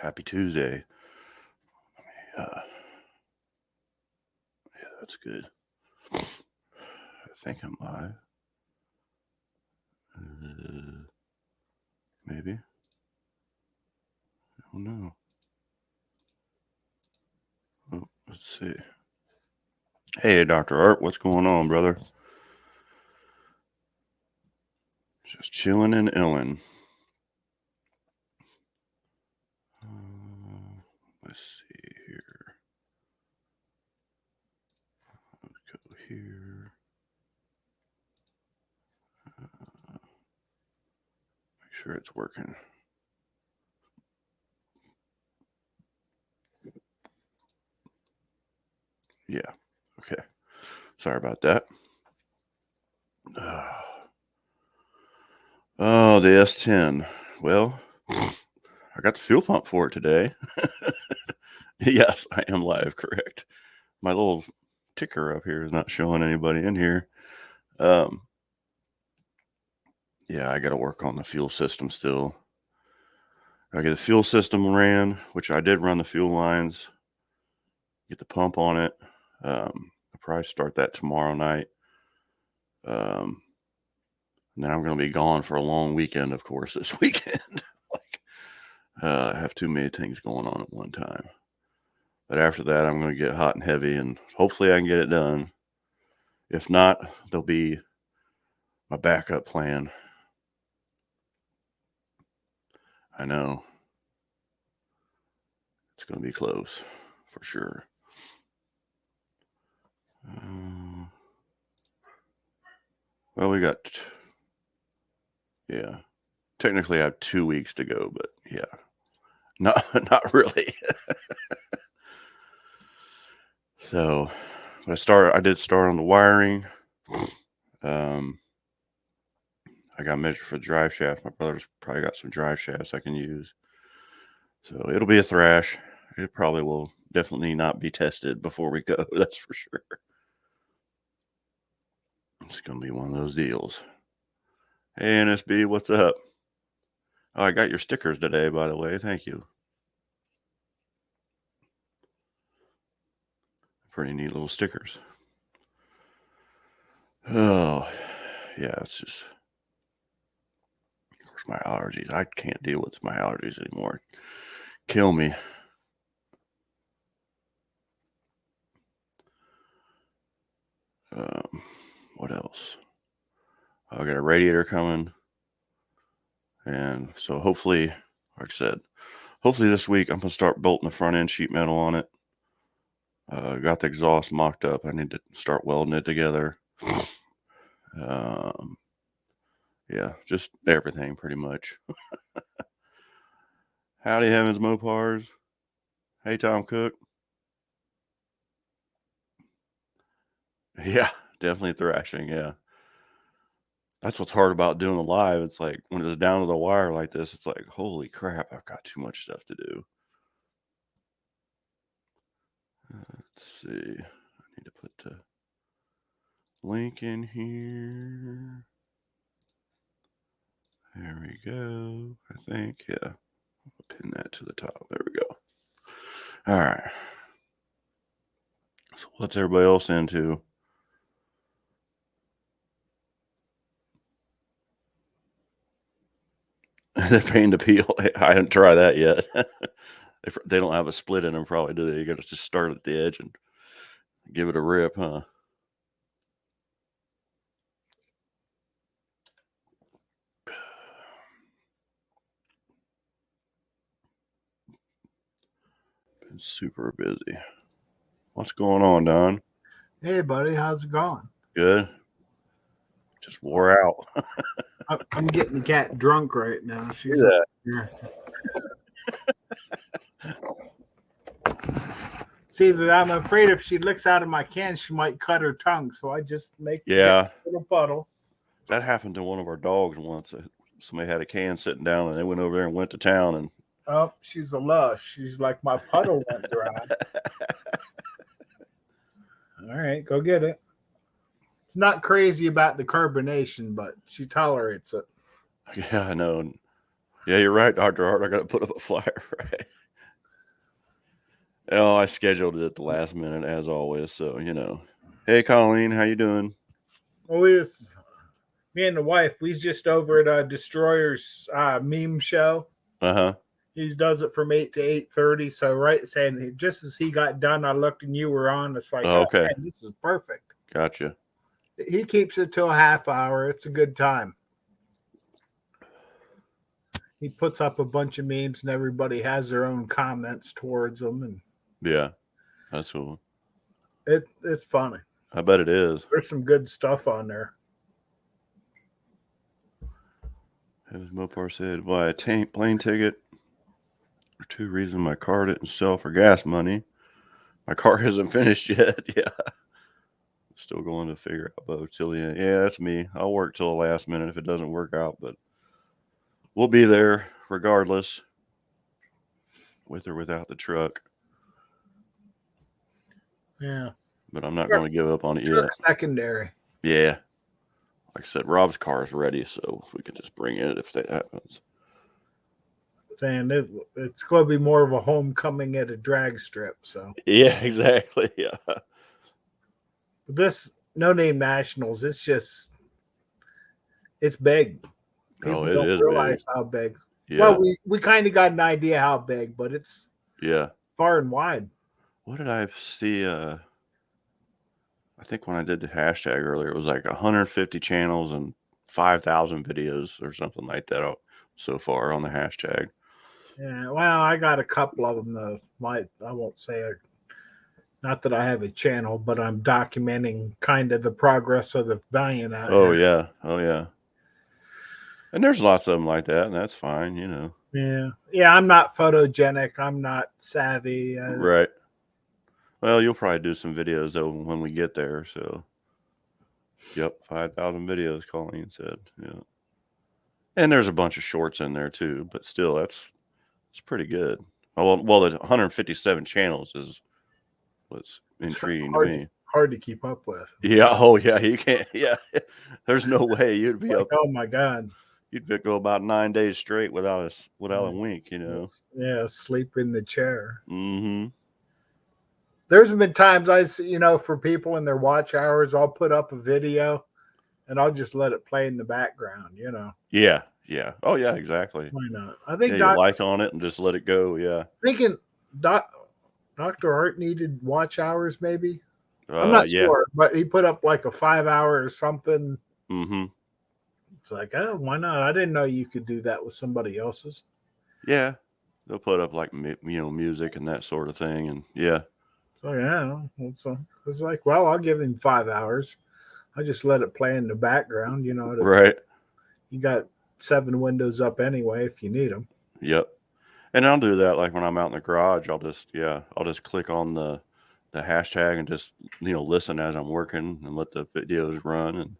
Happy Tuesday. Yeah, that's good. I think I'm live. Maybe. Oh no. Oh, let's see. Hey, Dr. Art, what's going on, brother? Just chilling and illin'. Let's see here. Let's go here. Make sure it's working. Yeah. Okay. Sorry about that. Oh, the S10. Well, I got the fuel pump for it today. Yes, I am live, correct. My little ticker up here is not showing anybody in here. Yeah, I got to work on the fuel system still. I get the fuel system ran, which I did run the fuel lines, get the pump on it. I'll probably start that tomorrow night. And then I'm going to be gone for a long weekend, of course, this weekend. I have too many things going on at one time. But after that, I'm going to get hot and heavy, and hopefully I can get it done. If not, there'll be my backup plan. I know. It's going to be close, for sure. Well, we got, yeah. Technically, I have 2 weeks to go, but yeah. Not really. So, I did start on the wiring. I got measured for the drive shaft. My brother's probably got some drive shafts I can use. So it'll be a thrash. It probably will definitely not be tested before we go. That's for sure. It's going to be one of those deals. Hey, NSB, what's up? Oh, I got your stickers today, by the way. Thank you. Pretty neat little stickers. Oh, yeah, it's just, of course, my allergies. I can't deal with my allergies anymore. Kill me. What else? I got a radiator coming. And so hopefully, like I said, hopefully this week I'm going to start bolting the front end sheet metal on it. Got the exhaust mocked up. I need to start welding it together. Yeah, just everything pretty much. Howdy heavens, Mopars. Hey, Tom Cook. Yeah, definitely thrashing. Yeah. That's what's hard about doing a live. It's like when it's down to the wire like this, it's like, holy crap, I've got too much stuff to do. Let's see. I need to put the link in here. There we go. I think, yeah. I'll pin that to the top. There we go. All right. So what's everybody else into? They're paying to peel. I haven't tried that yet. They don't have a split in them, probably, do they? You got to just start at the edge and give it a rip, huh? Been super busy. What's going on, Don? Hey, buddy, how's it going? Good. Just wore out. I'm getting the cat drunk right now. She's that. here. See, I'm afraid if she licks out of my can, she might cut her tongue. So I just make Yeah. a little puddle. That happened to one of our dogs once. Somebody had a can sitting down, and they went over there and went to town. And oh, she's a lush. She's like my puddle went dry. All right, go get it. She's not crazy about the carbonation, but she tolerates it. Yeah, I know. Yeah, you're right, Dr. Hart. I got to put up a flyer, right? Oh, I scheduled it at the last minute as always. So Hey, Colleen, how you doing? Well, me and the wife. We just over at Destroyer's meme show. Uh huh. He does it from 8 to 8:30. So right, saying just as he got done, I looked and you were on. It's like, Oh, oh okay, man, this is perfect. gotcha. He keeps it to a half hour. It's a good time. He puts up a bunch of memes and everybody has their own comments towards them, and Yeah, that's cool. it's funny. I bet it is. There's some good stuff on there. As Mopar said, buy a plane ticket for two reasons: my car didn't sell for gas money. My car isn't finished yet. Yeah, still going to figure out both till the end. Yeah, that's me. I'll work till the last minute if it doesn't work out, but we'll be there regardless, with or without the truck. Yeah, But I'm not truck, going to give up on it truck yet. secondary. Yeah, like I said, Rob's car is ready, so we can just bring it if that happens. Saying it's going to be more of a homecoming at a drag strip. So Yeah, exactly. Yeah. this No name nationals, it's big. Oh, People it don't is big. realize how big. Well, Yeah. we kind of got an idea how big, but it's Yeah. far and wide. What did I see? I think when I did the hashtag earlier, it was like 150 channels and 5,000 videos or something like that so far on the hashtag. Yeah, well, I got a couple of them. I won't say not that I have a channel, but I'm documenting kind of the progress of the Valiant out Oh here. yeah. Oh yeah. And there's lots of them like that, and that's fine. Yeah. I'm not photogenic. I'm not savvy. Right. Well, you'll probably do some videos though when we get there. So, yep, 5,000 videos. Colleen said. Yeah. And there's a bunch of shorts in there too, but still, it's pretty good. Well, the 157 channels is what's It's intriguing to hard to me. hard to keep up with. Yeah. Oh, yeah. You can't. Yeah. There's no way you'd be Like, up. oh my god, You'd go about 9 days straight without a wink. yeah, sleep in the chair. Mm-hmm. There's been times for people in their watch hours, I'll put up a video and I'll just let it play in the background. Yeah. Yeah. Oh, yeah. Exactly. Why not? I Yeah. think You like on it and just let it go. Yeah. thinking Doc, Dr. Art needed watch hours, maybe. I'm not Yeah. sure, but he put up like a 5 hour or something. Mm-hmm. It's like, oh, why not? I didn't know you could do that with somebody else's. Yeah. They'll put up like music and that sort of thing, and yeah. So yeah, it's like, well, I'll give him 5 hours. I just let it play in the background. Right. You got 7 windows up anyway if you need them. Yep. And I'll do that like when I'm out in the garage. I'll just click on the hashtag and just listen as I'm working and let the videos run and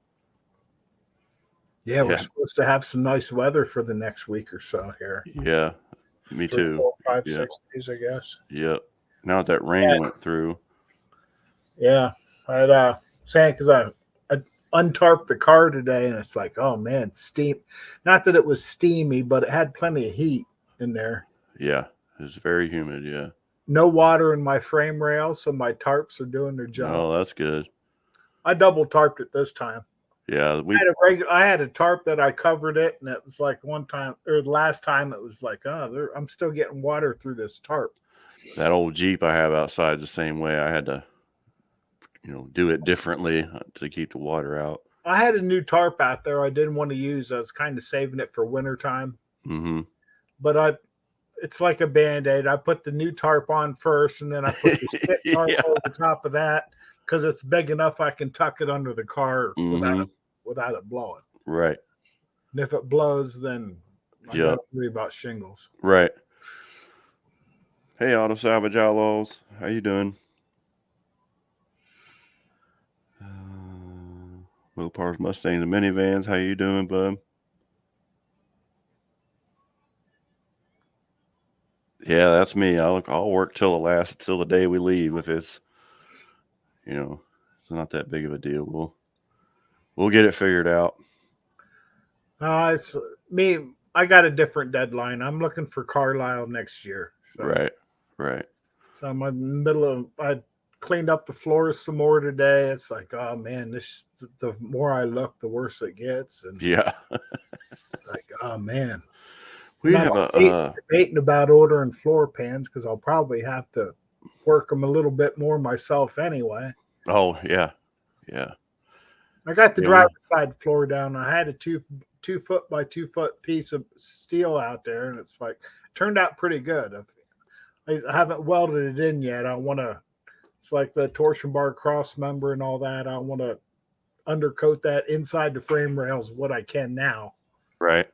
Yeah, we're yeah. supposed to have some nice weather for the next week or so here. Yeah. Me 3, too. 4, 5, Yeah. 6 days, I guess. Yep. Now that rain went through. Yeah, I'd saying because I untarped the car today, and it's like, oh man, steam. Not that it was steamy, but it had plenty of heat in there. Yeah. It's very humid. Yeah. No water in my frame rail, so my tarps are doing their job. Oh, that's good. I double tarped it this time. Yeah. I had a tarp that I covered it, and it was like one time or the last time it was like, oh, I'm still getting water through this tarp. That old Jeep I have outside the same way. I had to, do it differently to keep the water out. I had a new tarp out there I didn't want to use. I was kind of saving it for wintertime. Mm-hmm. But it's like a band-aid. I put the new tarp on first, and then I put the shit tarp Yeah. over top of that because it's big enough I can tuck it under the car Mm-hmm. without it blowing. Right. And if it blows, then I Yep. got to worry about shingles. Right. Hey, Auto Salvage Outlaws. How you doing? Mopars, Mustangs, and minivans. How you doing, bub? Yeah, that's me. I'll work till the day we leave. If it's it's not that big of a deal. We'll get it figured out. It's me. I got a different deadline. I'm looking for Carlisle next year. So, Right. Right. So I'm in the middle of, I cleaned up the floors some more today. It's like, oh man, this the more I look, the worse it gets. And Yeah. it's like, oh man. We And I'm have a debating about ordering floor pans because I'll probably have to work them a little bit more myself anyway. oh yeah. Yeah. I got the Yeah, driver's side floor down. I had a 2 foot by 2 foot piece of steel out there, and it's like turned out pretty good. I haven't welded it in yet. I want to. It's like the torsion bar cross member and all that. I want to undercoat that inside the frame rails what I can now. right.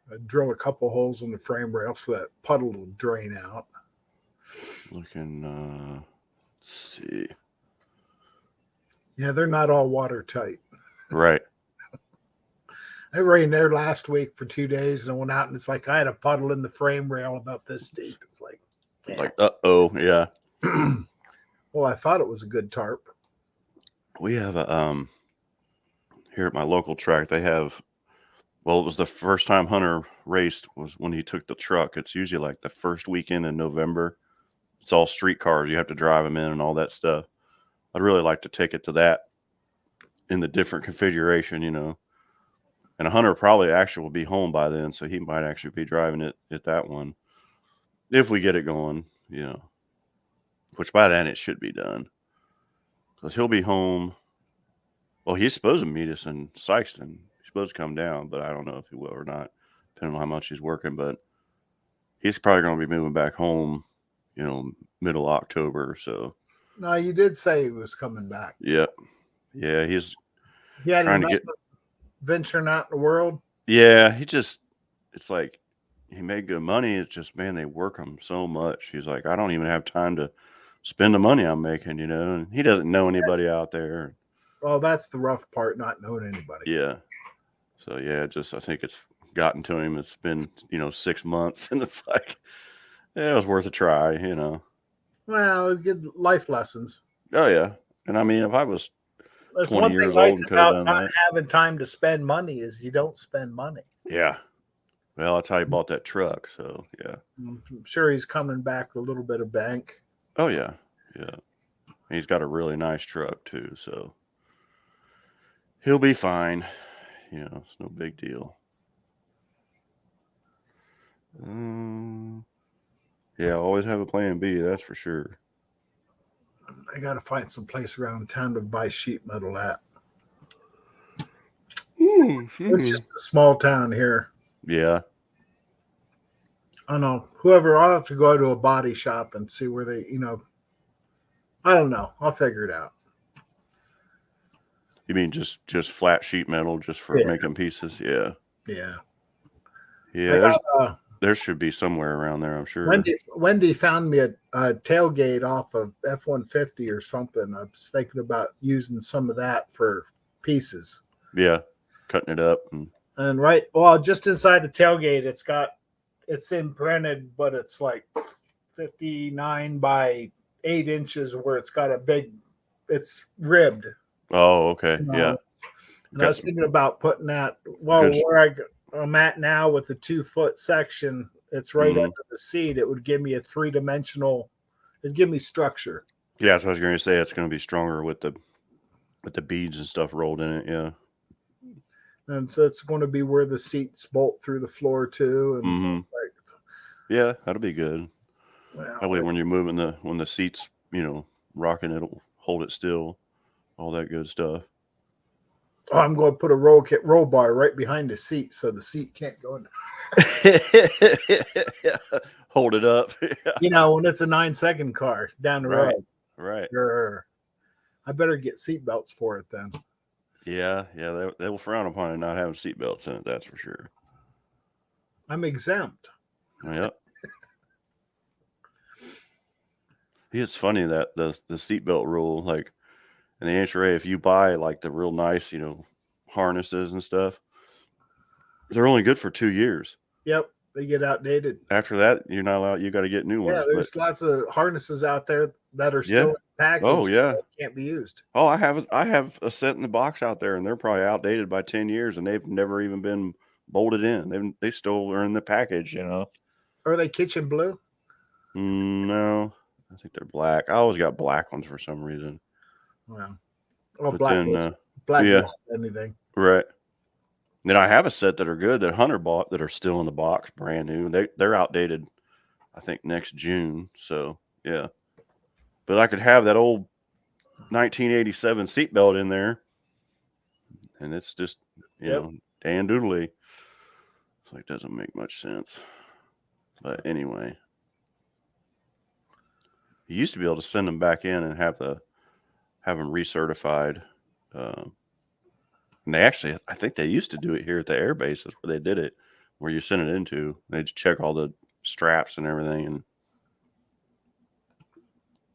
I drill a couple holes in the frame rail so that puddle will drain out. Looking let's see. Yeah, they're not all watertight. Right. It rained there last week for 2 days, and I went out and it's like I had a puddle in the frame rail about this deep. It's like, Like uh-oh, yeah. well, I thought it was a good tarp. We have a here at my local track, they have, well, it was the first time Hunter raced was when he took the truck. It's usually like the first weekend in November. It's all street cars. You have to drive them in and all that stuff. I'd really like to take it to that in the different configuration, you know. And Hunter probably actually will be home by then, so he might actually be driving it at that one if we get it going, you know. Which by then it should be done because he'll be home. Well, he's supposed to meet us in Sykeston. He's supposed to come down, but I don't know if he will or not, depending on how much he's working. But he's probably going to be moving back home, you know, middle October. So, No, you did say he was coming back. yeah, he's He had trying to enough get. of venturing out in the world. Yeah, it's like he made good money. It's just, man, they work him so much. He's like, I don't even have time to spend the money I'm making, you know. And he doesn't know anybody out there. Well, that's the rough part, not knowing anybody. Yeah. So yeah, I think it's gotten to him. It's been, 6 months, and it's like, yeah, it was worth a try, you know. Well, good life lessons. Oh yeah, and I mean, if I was There's 20 one thing years old nice and could have about done not that, having time to spend money is you don't spend money. yeah. Well, that's how he bought that truck. So yeah. I'm sure he's coming back with a little bit of bank. Oh yeah, yeah. He's got a really nice truck too, so he'll be fine. You know, it's no big deal. Yeah, always have a plan B. That's for sure. I got to find some place around town to buy sheet metal at. It's just a small town here. Yeah. I don't know. Whoever, I'll have to go to a body shop and see where they, I don't know. I'll figure it out. You mean just flat sheet metal just for making pieces? Yeah. Yeah. Yeah. There should be somewhere around there, I'm sure. Wendy found me a tailgate off of F-150 or something. I was thinking about using some of that for pieces. Yeah. Cutting it up. And just inside the tailgate, it's imprinted, but it's like 59 by 8 inches where it's got it's ribbed. Oh, okay. Yeah. And I was thinking about putting that, where I'm at now with the 2-foot section, it's right under the seat. It would give me a 3-dimensional, it'd give me structure. Yeah, that's what I was going to say. It's going to be stronger with the beads and stuff rolled in it. Yeah. And so it's going to be where the seats bolt through the floor too. And yeah, that'll be good. That way when you're moving when the seats, rocking, it'll hold it still. All that good stuff. Oh, I'm going to put a roll bar right behind the seat so the seat can't go in. Hold it up. When it's a 9-second car down the road. Right. I better get seatbelts for it then. Yeah, they will frown upon it not having seatbelts in it, that's for sure. I'm exempt. Yep. It's funny that the seatbelt rule, like in the NHRA, if you buy like the real nice, harnesses and stuff, they're only good for 2 years. Yep, they get outdated. After that, you're not allowed. You got to get new ones. Yeah, there's lots of harnesses out there that are still in the package. Oh yeah, can't be used. Oh, I have a set in the box out there, and they're probably outdated by 10 years, and they've never even been bolted in. They still are in the package, Are they kitchen blue? No. I think they're black. I always got black ones for some reason. Well, well, But then, black yeah, will anything. right. Then I have a set that are good that Hunter bought that are still in the box, brand new. They're outdated, I think, next June. So yeah, but I could have that old 1987 seatbelt in there, and it's just Yep. Dan Doodley. It's like doesn't make much sense. But anyway, you used to be able to send them back in and have them recertified. Um, and they actually, I think they used to do it here at the air bases where they did it, where you send it into. They just check all the straps and everything. And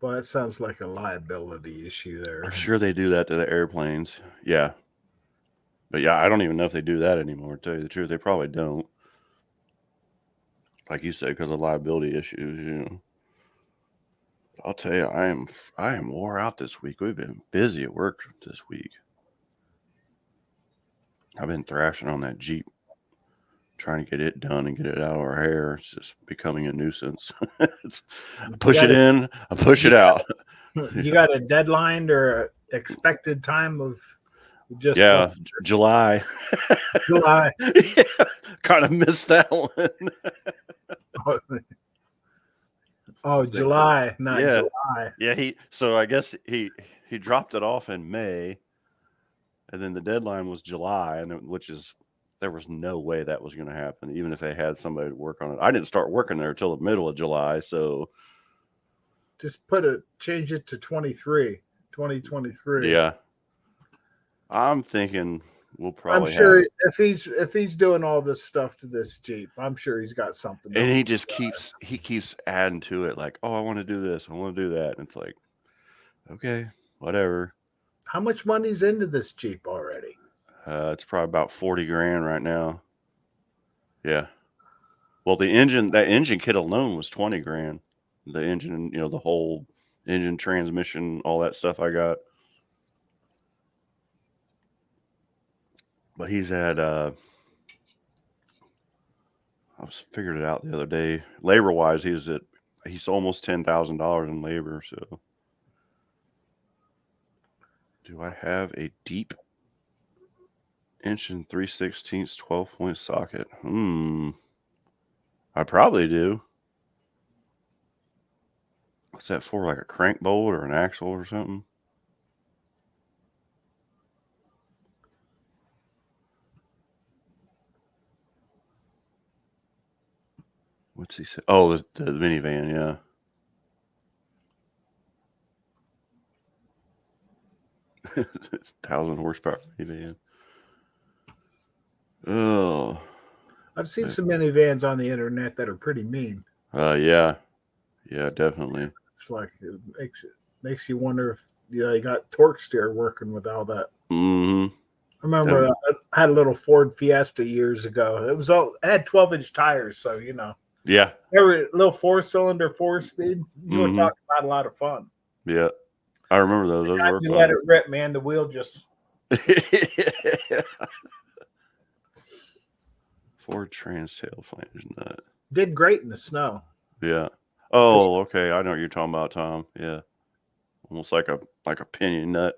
Well, that sounds like a liability issue there. I'm sure they do that to the airplanes. Yeah. But yeah, I don't even know if they do that anymore. To tell you the truth, they probably don't. Like you said, because of liability issues. I'll tell you, I am wore out this week. We've been busy at work this week. I've been thrashing on that Jeep, trying to get it done and get it out of our hair. It's just becoming a nuisance. I push it in, I push it out. You got a deadline or a expected time of just July. July? Yeah, kind of missed that one. Oh, July, not July. Yeah, so I guess he dropped it off in May, and then the deadline was July, there was no way that was going to happen, even if they had somebody to work on it. I didn't start working there till the middle of July, so just change it to 2023. Yeah, I'm thinking we'll probably. I'm sure if he's doing all this stuff to this Jeep, I'm sure he's got something. And he just keeps adding to it, like, oh, I want to do this, I want to do that, and it's like, okay, whatever. How much money's into this Jeep already? It's probably about $40,000 right now. Yeah. Well, that engine kit alone was $20,000. The engine, the whole engine, transmission, all that stuff I got. But he's at I figured it out the other day. Labor wise, he's almost $10,000 in labor. So, do I have a deep inch and 3/16 12-point socket? I probably do. What's that for? Like a crank bolt or an axle or something? What's he say? Oh, the minivan, yeah. $1,000 horsepower minivan. Oh, I've seen some minivans on the internet that are pretty mean. Yeah, definitely. It's like it makes you wonder if you got torque steer working with all that. Mm-hmm. I remember I had a little Ford Fiesta years ago. It had 12-inch tires, so Yeah. Every little 4-cylinder 4-speed. You were talking about a lot of fun. Yeah, I remember those. Those were you fun. let it rip, man. The wheel just. Ford Transtail flange nut. Did great in the snow. Yeah. Oh, okay. I know what you're talking about, Tom. Yeah. Almost like a pinion nut.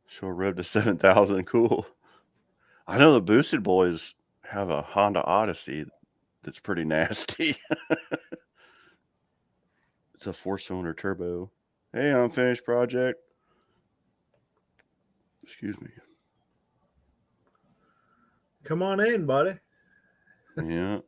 Sure rev to 7,000. Cool. I know the Boosted Boys have a Honda Odyssey that's pretty nasty. It's a 4-cylinder turbo. Hey, unfinished project. Excuse me. Come on in, buddy. Yeah.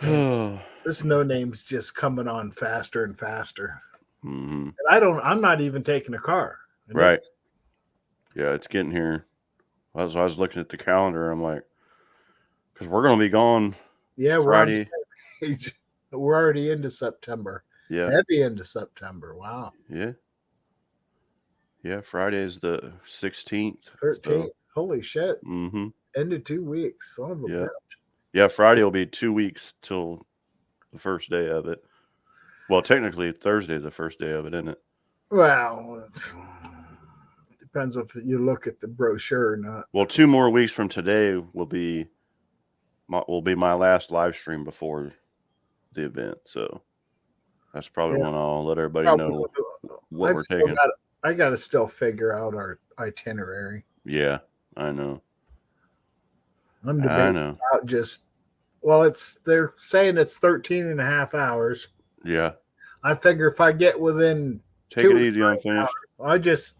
This no name's just coming on faster and faster. Mm-hmm. And I'm not even taking a car. Right. Yeah, it's getting here. I was looking at the calendar. I'm like, because we're going to be gone. Yeah, Friday. We're already into September. Yeah. Heavy into September. Wow. Yeah. Yeah, Friday is the 16th. 13th. So. Holy shit. Mm-hmm. End of 2 weeks. Son of a bitch. Yeah, Friday will be 2 weeks till the first day of it. Well, technically, Thursday is the first day of it, isn't it? Well, Depends if you look at the brochure or not. Well, 2 more weeks from today will be my last live stream before the event. So that's probably Yeah, when I'll let everybody probably know what I've we're still taking. got. I got to still figure out our itinerary. Yeah, I know. I'm I debating know. about just. Well, they're saying it's 13 and a half hours. Yeah. I figure if I get within Take 2 it or easy, 3 unfinished. hours, I just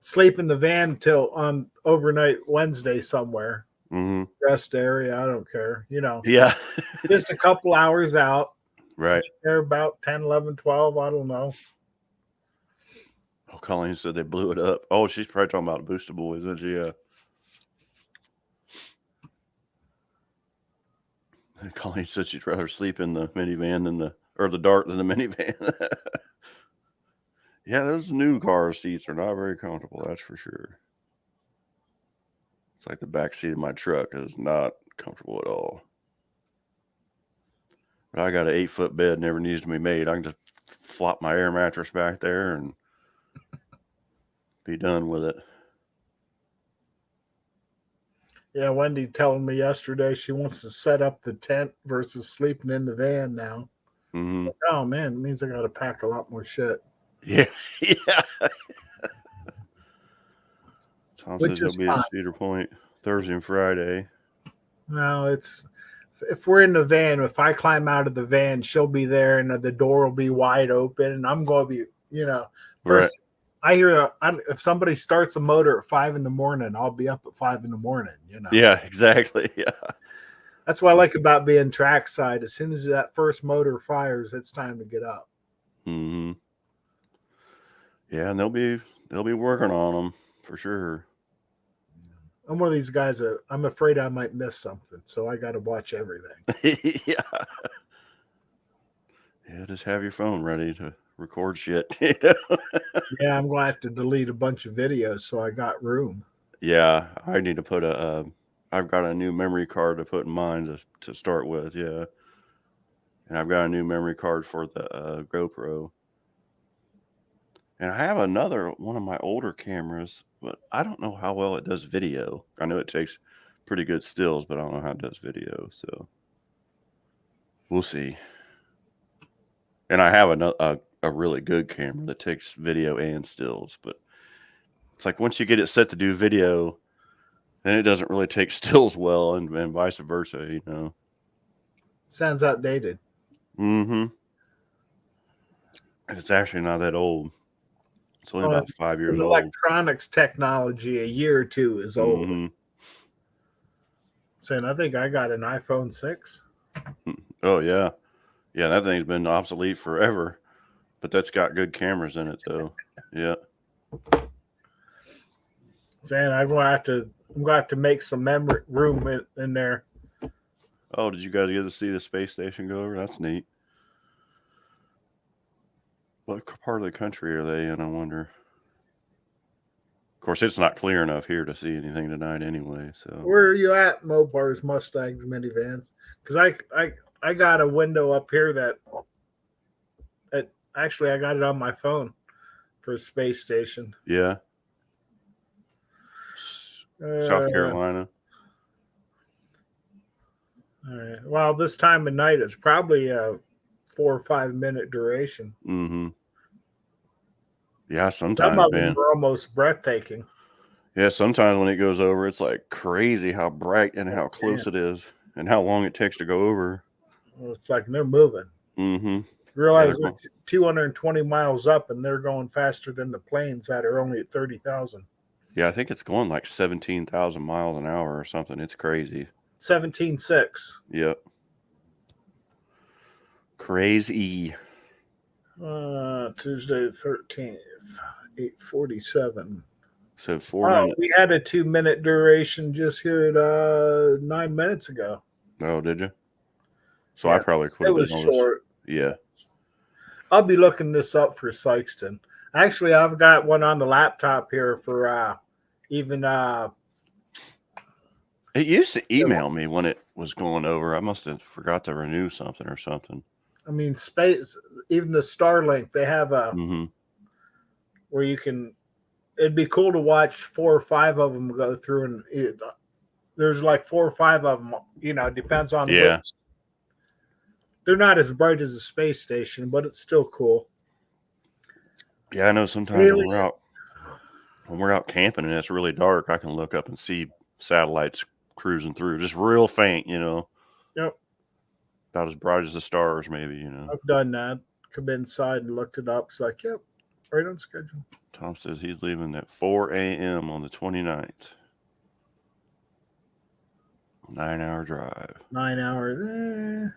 sleep in the van till on overnight Wednesday somewhere. Mm-hmm. Rest area, I don't care. Yeah. Just a couple hours out. Right. They're about 10, 11, 12. I don't know. Oh, Colleen said they blew it up. Oh, she's probably talking about Booster Boys, isn't she? Yeah. Colleen said she'd rather sleep in the minivan than the dart than the minivan. Yeah, those new car seats are not very comfortable, that's for sure. It's like the back seat of my truck is not comfortable at all. But I got an 8-foot bed, never needs to be made. I can just flop my air mattress back there and be done with it. Yeah, Wendy telling me yesterday she wants to set up the tent versus sleeping in the van now. Mm-hmm. Oh man, it means I got to pack a lot more shit. Yeah, yeah. Tom says Which he'll is be fine. at Cedar Point Thursday and Friday. No, it's if we're in the van, if I climb out of the van, she'll be there and the door will be wide open, and I'm going to be, first. Right. I hear if somebody starts a motor at 5 in the morning, I'll be up at 5 in the morning. Yeah, exactly. Yeah. That's what I like about being trackside. As soon as that first motor fires, it's time to get up. Mm-hmm. Yeah, and they'll be working on them for sure. I'm one of these guys that I'm afraid I might miss something, so I got to watch everything. Yeah. Yeah, just have your phone ready to record shit. You know? Yeah, I'm going to have to delete a bunch of videos so I got room. Yeah, I need to put I've got a new memory card to put in mine to start with. Yeah, and I've got a new memory card for the GoPro. And I have another one of my older cameras, but I don't know how well it does video. I know it takes pretty good stills, but I don't know how it does video. So we'll see. And I have a really good camera that takes video and stills, but it's like once you get it set to do video, then it doesn't really take stills well, and vice versa. Sounds outdated. Mm-hmm. It's actually not that old. It's only about 5 years With old. electronics technology, a year or two is old. Mm-hmm. Saying, I think I got an iPhone 6. Oh, yeah. Yeah, that thing's been obsolete forever, but that's got good cameras in it, though. Yeah. Saying, I'm going to have to make some memory room in there. Oh, did you guys get to see the space station go over? That's neat. What part of the country are they in, I wonder? Of course, it's not clear enough here to see anything tonight anyway. So Where are you at, Mopar's Mustangs minivans? Because I got a window up here that actually I got it on my phone for a space station. yeah, South Carolina. All right. Well, this time of night it's probably a 4 or 5 minute duration. Mm-hmm. Yeah, Some sometimes, of them man. are almost breathtaking. Yeah, sometimes when it goes over, it's like crazy how bright and how close it is, and how long it takes to go over. Well, it's like they're moving. Mm-hmm. You realize they're 220 miles up, and they're going faster than the planes that are only at 30,000. Yeah, I think it's going like 17,000 miles an hour or something. It's crazy. 17.6. Yep. Crazy. Tuesday the 13th, 8:47. So 4 minutes. We had a 2 minute duration just here at 9 minutes ago. Oh, did you? So Yeah, I probably could it have was been short. Yeah. I'll be looking this up for Sykeston. Actually, I've got one on the laptop here for even. It used to email me when it was going over. I must have forgot to renew something or something. I mean, space. Even the Starlink, they have a Mm-hmm. where you can it'd be cool to watch 4 or 5 of them go through, and there's like 4 or 5 of them. Depends on Yeah. which. They're not as bright as the space station, but it's still cool. Yeah, I know sometimes when we're out camping and it's really dark, I can look up and see satellites cruising through, just real faint, Yep, about as bright as the stars, maybe, I've done that. Come inside and looked it up. It's like, yep, right on schedule. Tom says he's leaving at 4 a.m. on the 29th. 9-hour drive. 9 hours.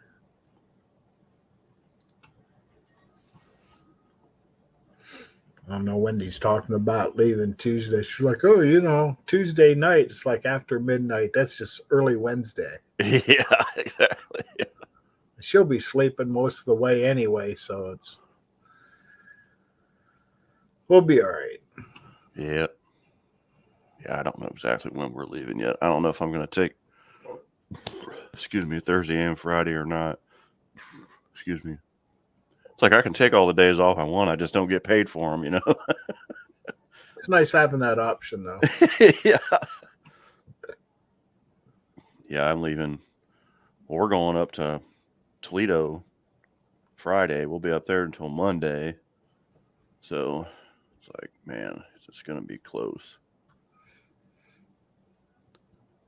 I don't know. Wendy's talking about leaving Tuesday. She's like, oh, Tuesday night. It's like after midnight. That's just early Wednesday. Yeah, exactly. She'll be sleeping most of the way anyway, so we'll be all right. Yeah. Yeah, I don't know exactly when we're leaving yet. I don't know if I'm going to take, Thursday and Friday or not. Excuse me. It's like I can take all the days off I want. I just don't get paid for them, It's nice having that option, though. Yeah. Yeah, I'm leaving. Well, we're going up to Toledo Friday. We'll be up there until Monday. So it's like, man, it's going to be close.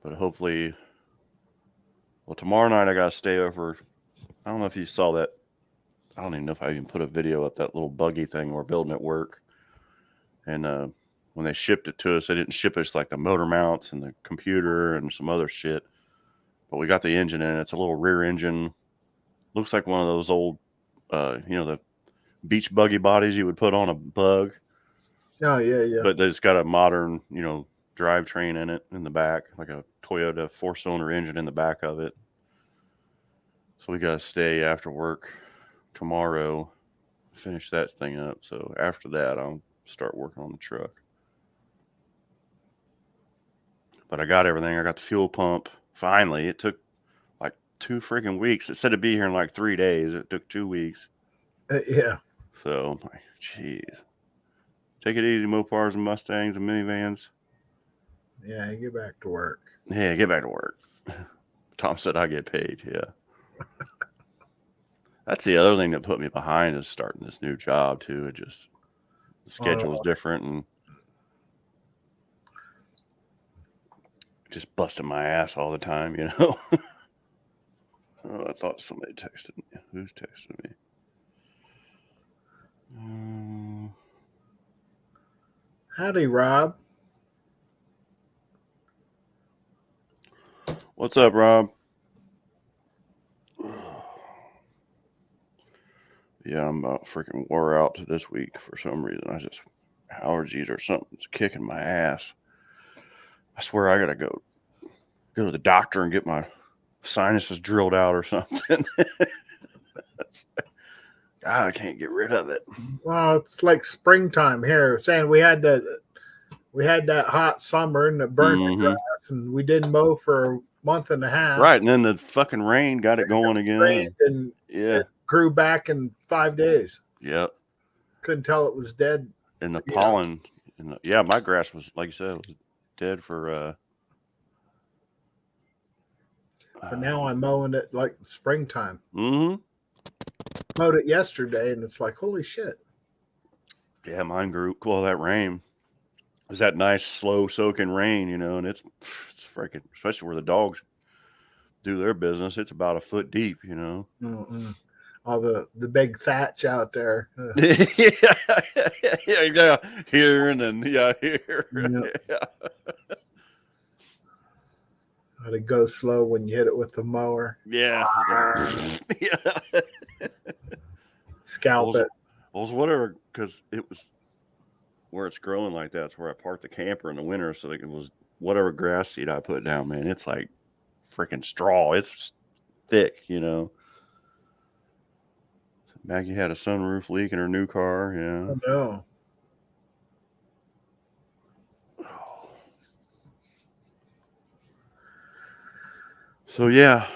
But hopefully, well, tomorrow night I got to stay over. I don't know if you saw that. I don't even know if I even put a video up, that little buggy thing we're building at work. And when they shipped it to us, they didn't ship us like the motor mounts and the computer and some other shit. But we got the engine in it. It's a little rear engine. Looks like one of those old, the beach buggy bodies you would put on a bug. Oh, yeah. But it's got a modern, drivetrain in it in the back, like a Toyota 4-cylinder engine in the back of it. So we got to stay after work tomorrow, finish that thing up. So after that, I'll start working on the truck. But I got everything. I got the fuel pump. Finally, it took like 2 freaking weeks. It said it'd be here in like 3 days. It took 2 weeks. Yeah. So I'm like, jeez. Take it easy, Mopars and Mustangs and minivans. Yeah, get back to work. Yeah, get back to work. Tom said I get paid. Yeah. That's the other thing that put me behind is starting this new job too. It just, the schedule is different and just busting my ass all the time, Oh, I thought somebody texted me. Who's texting me? Howdy, Rob. What's up, Rob? Yeah, I'm about freaking wore out this week for some reason. Allergies or something's kicking my ass. I swear I gotta go to the doctor and get my sinuses drilled out or something. God, I can't get rid of it. Well, it's like springtime here. Saying we had that hot summer and it burnt the grass, and we didn't mow for a month and a half. Right, and then the fucking rain got it going again. And it grew back in 5 days. Yep. Couldn't tell it was dead. And the pollen. And my grass was, like you said, it was dead for. But now I'm mowing it like springtime. Mm-hmm. Mowed it yesterday, and it's like, holy shit. Yeah, mine grew. Well, that rain. It was that nice, slow soaking rain, and it's freaking, especially where the dogs do their business. It's about a foot deep, Mm-mm. All the big thatch out there. yeah, here and then here. Yep. Yeah. How to go slow when you hit it with the mower. Yeah. Yeah. Scalp it. Well, it's whatever, because it was where it's growing like that. It's where I parked the camper in the winter, so it was whatever grass seed I put down, man. It's like freaking straw. It's thick, Maggie had a sunroof leak in her new car. Yeah. Oh, no. So yeah,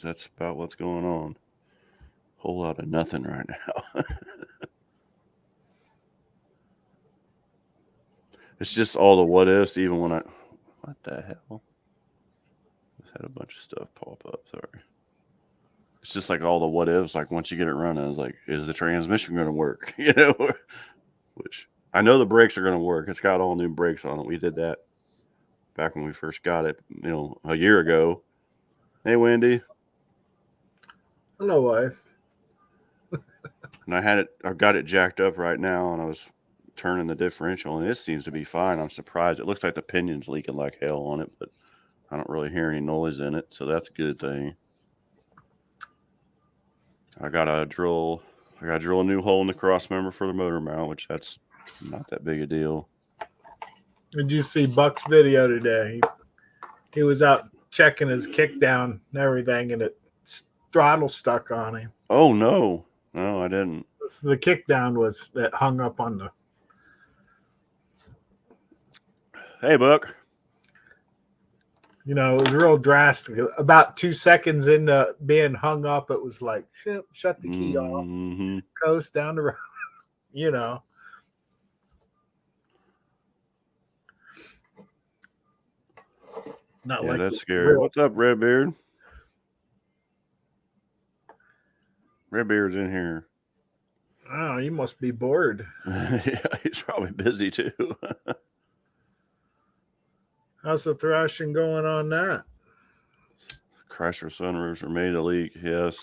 that's about what's going on. Whole lot of nothing right now. It's just all the what ifs. Even when what the hell? Just had a bunch of stuff pop up. Sorry. It's just like all the what ifs. Like once you get it running, it's like, is the transmission going to work? Which I know the brakes are going to work. It's got all new brakes on it. We did that back when we first got it, a year ago. Hey, Wendy. Hello, wife. And I've got it jacked up right now, and I was turning the differential, and it seems to be fine. I'm surprised. It looks like the pinion's leaking like hell on it, but I don't really hear any noise in it, so that's a good thing. I gotta drill a new hole in the cross member for the motor mount, which that's not that big a deal. Did you see Buck's video today? He was out checking his kick down and everything, and it throttle stuck on him. Oh no, I didn't. So the kick down was that hung up on the. Hey, Buck. It was real drastic. About 2 seconds into being hung up, it was like, shut the key off, coast down the road, Not yeah, like that's scary. What's up, Redbeard? Redbeard's in here. Oh, you must be bored. Yeah, he's probably busy too. How's the thrashing going on that? Chrysler sunroofs are made to leak, yes.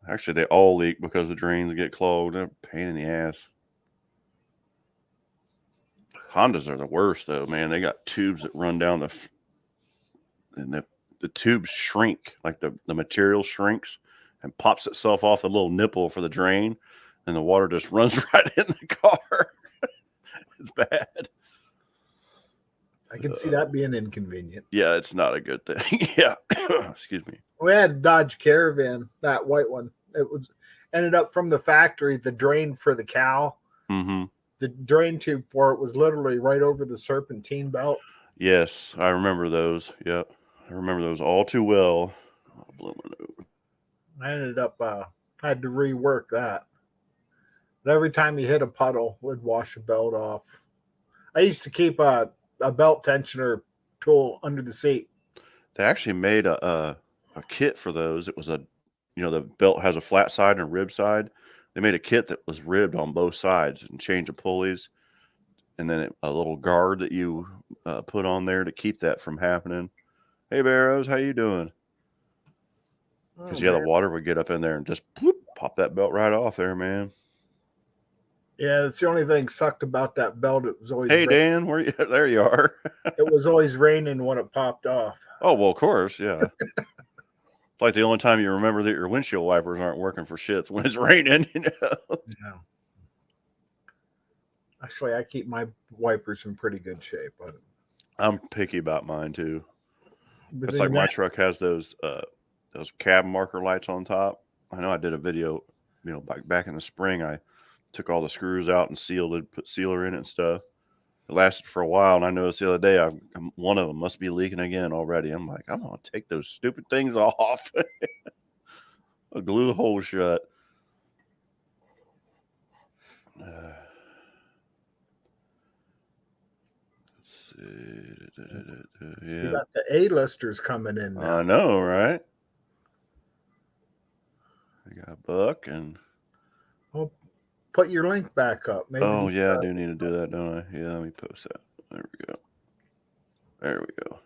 Actually, they all leak because the drains get clogged. They're a pain in the ass. Hondas are the worst, though, man. They got tubes that run down and the tubes shrink, like the material shrinks and pops itself off a little nipple for the drain, and the water just runs right in the car. It's bad. I can see that being inconvenient. Yeah, it's not a good thing. Yeah. Excuse me. We had a Dodge Caravan, that white one. It was ended up from the factory, the drain for the cow. Mm-hmm. The drain tube for it was literally right over the serpentine belt. Yes, I remember those. Yep. I remember those all too well. I ended up had to rework that. But every time you hit a puddle, would wash the belt off. I used to keep a belt tensioner tool under the seat. They actually made a kit for those. It was the belt has a flat side and a rib side. They made a kit that was ribbed on both sides and change the pulleys, and then a little guard that you put on there to keep that from happening. Hey, Barrows, how you doing? Because the water would get up in there and just pop that belt right off there, man. Yeah, that's the only thing sucked about that belt. It was always Dan, where you? There you are. It was always raining when it popped off. Oh well, of course, yeah. It's like the only time you remember that your windshield wipers aren't working for shit when it's raining. Yeah. Actually, I keep my wipers in pretty good shape. I'm picky about mine too. It's like my truck has those cab marker lights on top. I know I did a video, back in the spring. I took all the screws out and sealed it, put sealer in it and stuff. It lasted for a while, and I noticed the other day one of them must be leaking again already. I'm like, I'm gonna take those stupid things off. I'll glue the hole shut. Let's see. Yeah. You got the A-listers coming in now. I know, right? I got Buck and. Well, put your link back up. Maybe I do need to do that, don't I? Yeah, let me post that. There we go. There we go.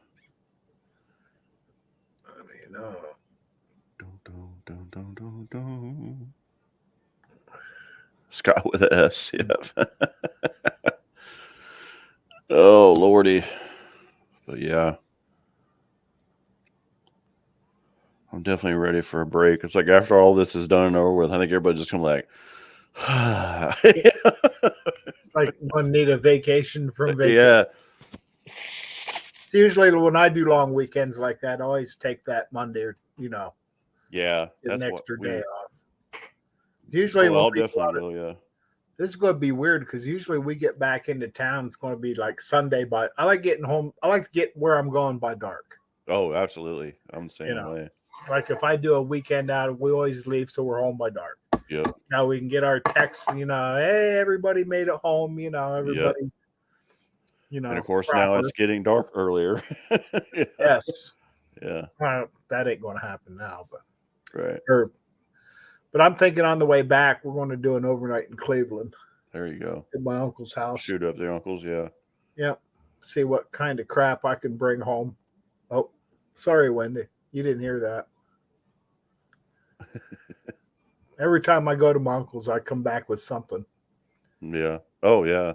Scott with an S, yep. Oh, Lordy. But yeah. I'm definitely ready for a break. It's like after all this is done and over with, I think everybody's just going to It's like one need a vacation from vacation. Yeah. It's usually when I do long weekends like that, I always take that Monday or, yeah, an extra day off. Usually I'll definitely go, yeah. This is going to be weird because usually we get back into town. It's going to be like Sunday, but I like getting home. I like to get where I'm going by dark. Oh, absolutely. I'm the same way. Like if I do a weekend out, we always leave so we're home by dark. Yep. Now we can get our text, hey, everybody made it home, everybody. Yep. you And know, of course, now proper. it's getting dark earlier. Yeah. Yes. Yeah. That ain't going to happen now, Right. but I'm thinking on the way back, we're going to do an overnight in Cleveland There you go. at my uncle's house. Shoot up the uncles. Yeah. Yep. See what kind of crap I can bring home. Oh, sorry, Wendy. You didn't hear that. Every time I go to my uncle's, I come back with something. Yeah. Oh, yeah.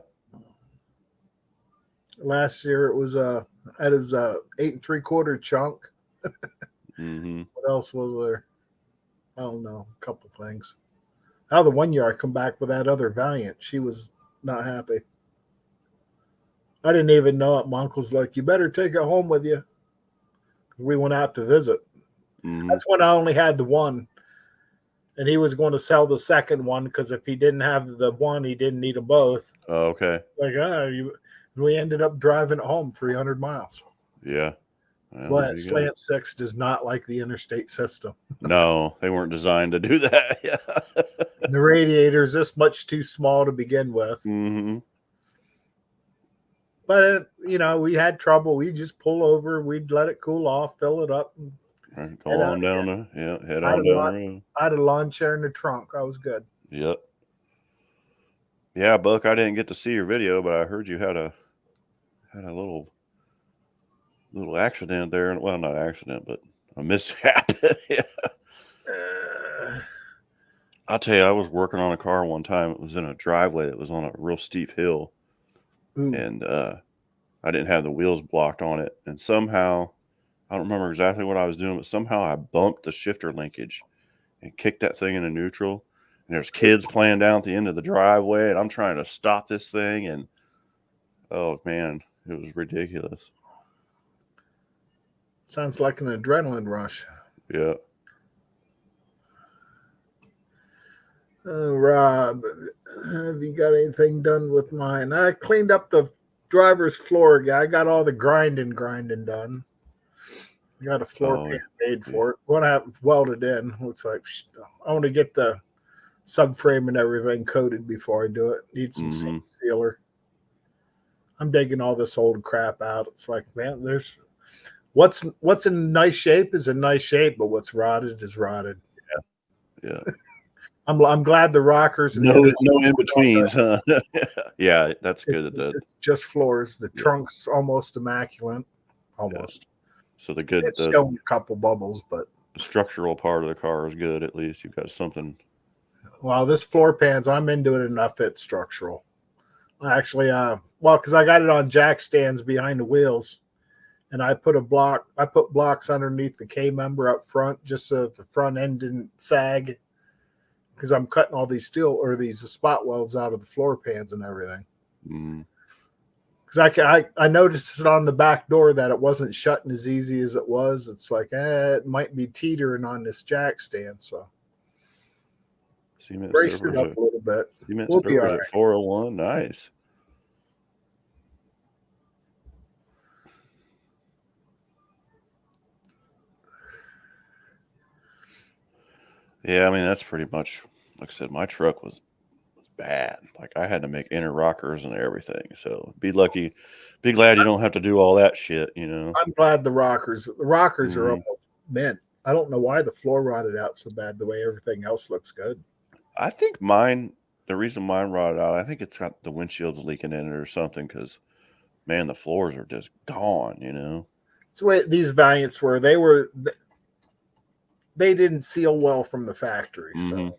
Last year it was at his 8 3/4 chunk. Mm-hmm. What else was there? I don't know. A couple things. Now the one year I come back with that other Valiant, she was not happy. I didn't even know it. My uncle's like, "You better take it home with you." We went out to visit. Mm-hmm. That's when I only had the one, and he was going to sell the second one because if he didn't have the one, he didn't need them both. Oh, okay. Like, we ended up driving it home 300 miles. Yeah. Well, there But you go. Slant 6 does not like the interstate system. No, they weren't designed to do that. Yeah. The radiator is this much too small to begin with. Mm-hmm. But, we had trouble. We just pull over, we'd let it cool off, fill it up. And Right. Go on down the head I had on down the road. I had a lawn chair in the trunk. I was good. Yep. Yeah, Buck, I didn't get to see your video, but I heard you had a little accident there. Well, not accident, but a mishap. Yeah. I'll tell you, I was working on a car one time. It was in a driveway that was on a real steep hill, Ooh. and I didn't have the wheels blocked on it. And somehow, I don't remember exactly what I was doing, but somehow I bumped the shifter linkage and kicked that thing into neutral. And there's kids playing down at the end of the driveway, and I'm trying to stop this thing. And oh man, it was ridiculous. Sounds like an adrenaline rush. Yeah. Rob, have you got anything done with mine? I cleaned up the driver's floor. I got all the grinding done. I got a floor pan made for it. What I welded in. Looks like I want to get the subframe and everything coated before I do it. Need some sealer. I'm digging all this old crap out. It's like, man, there's what's in nice shape is in nice shape, but what's rotted is rotted. Yeah. Yeah. I'm glad the rockers and no in betweens, huh? Yeah, that's good. It's just floors. The trunk's almost immaculate. Almost. Yeah. So it's showing a couple bubbles, but the structural part of the car is good. At least you've got something. Well, this floor pans, I'm into it enough. It's structural. Actually, because I got it on jack stands behind the wheels, and I put blocks underneath the K member up front just so that the front end didn't sag. Because I'm cutting all these these spot welds out of the floor pans and everything. Because I noticed it on the back door that it wasn't shutting as easy as it was. It's like, it might be teetering on this jack stand. So braced it up a little bit. We'll be all right. 401, nice. Yeah, I mean, that's pretty much, like I said, my truck was bad. Like I had to make inner rockers and everything. So be glad you don't have to do all that shit, I'm glad the rockers are almost bent. I don't know why the floor rotted out so bad the way everything else looks good. I think the reason mine rotted out, I think it's got the windshield's leaking in it or something because, man, the floors are just gone, It's the way these Valiants were. They didn't seal well from the factory. So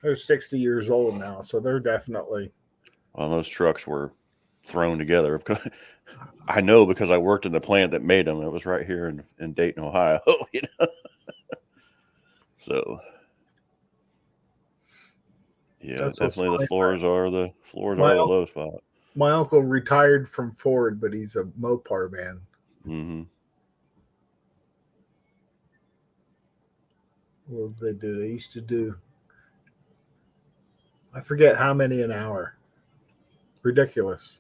they're 60 years old now. So they're definitely. Well, those trucks were thrown together. I know because I worked in the plant that made them. It was right here in Dayton, Ohio. So, yeah, that's definitely the floors are the low spot. My uncle retired from Ford, but he's a Mopar man. What did they do? They used to do, I forget how many an hour. Ridiculous.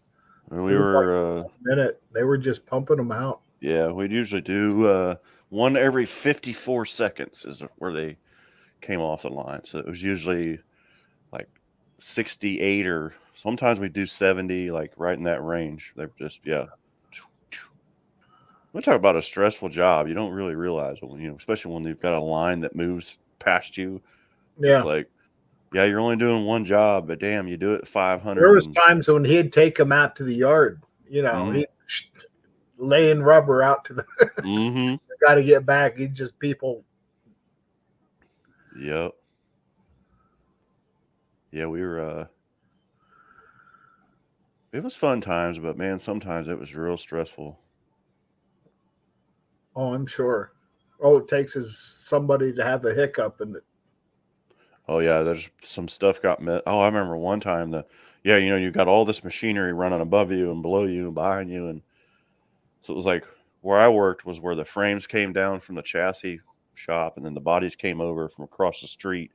We were like a minute. They were just pumping them out. Yeah, we'd usually do one every 54 seconds is where they came off the line. So it was usually like 68 or sometimes we do 70, like right in that range. They're just, yeah. We talk about a stressful job. You don't really realize it, especially when you've got a line that moves past you. It's Yeah. like, yeah, you're only doing one job, but damn, you do it 500 There was and times when he'd take them out to the yard. mm-hmm. He'd laying rubber out to the Mm-hmm. got to get back. He just people. Yep. Yeah, we were it was fun times, but man, sometimes it was real stressful. Oh, I'm sure. All it takes is somebody to have a hiccup, and Oh yeah, there's some stuff got met. Oh, I remember one time you got all this machinery running above you and below you and behind you, and so it was like where I worked was where the frames came down from the chassis shop, and then the bodies came over from across the street,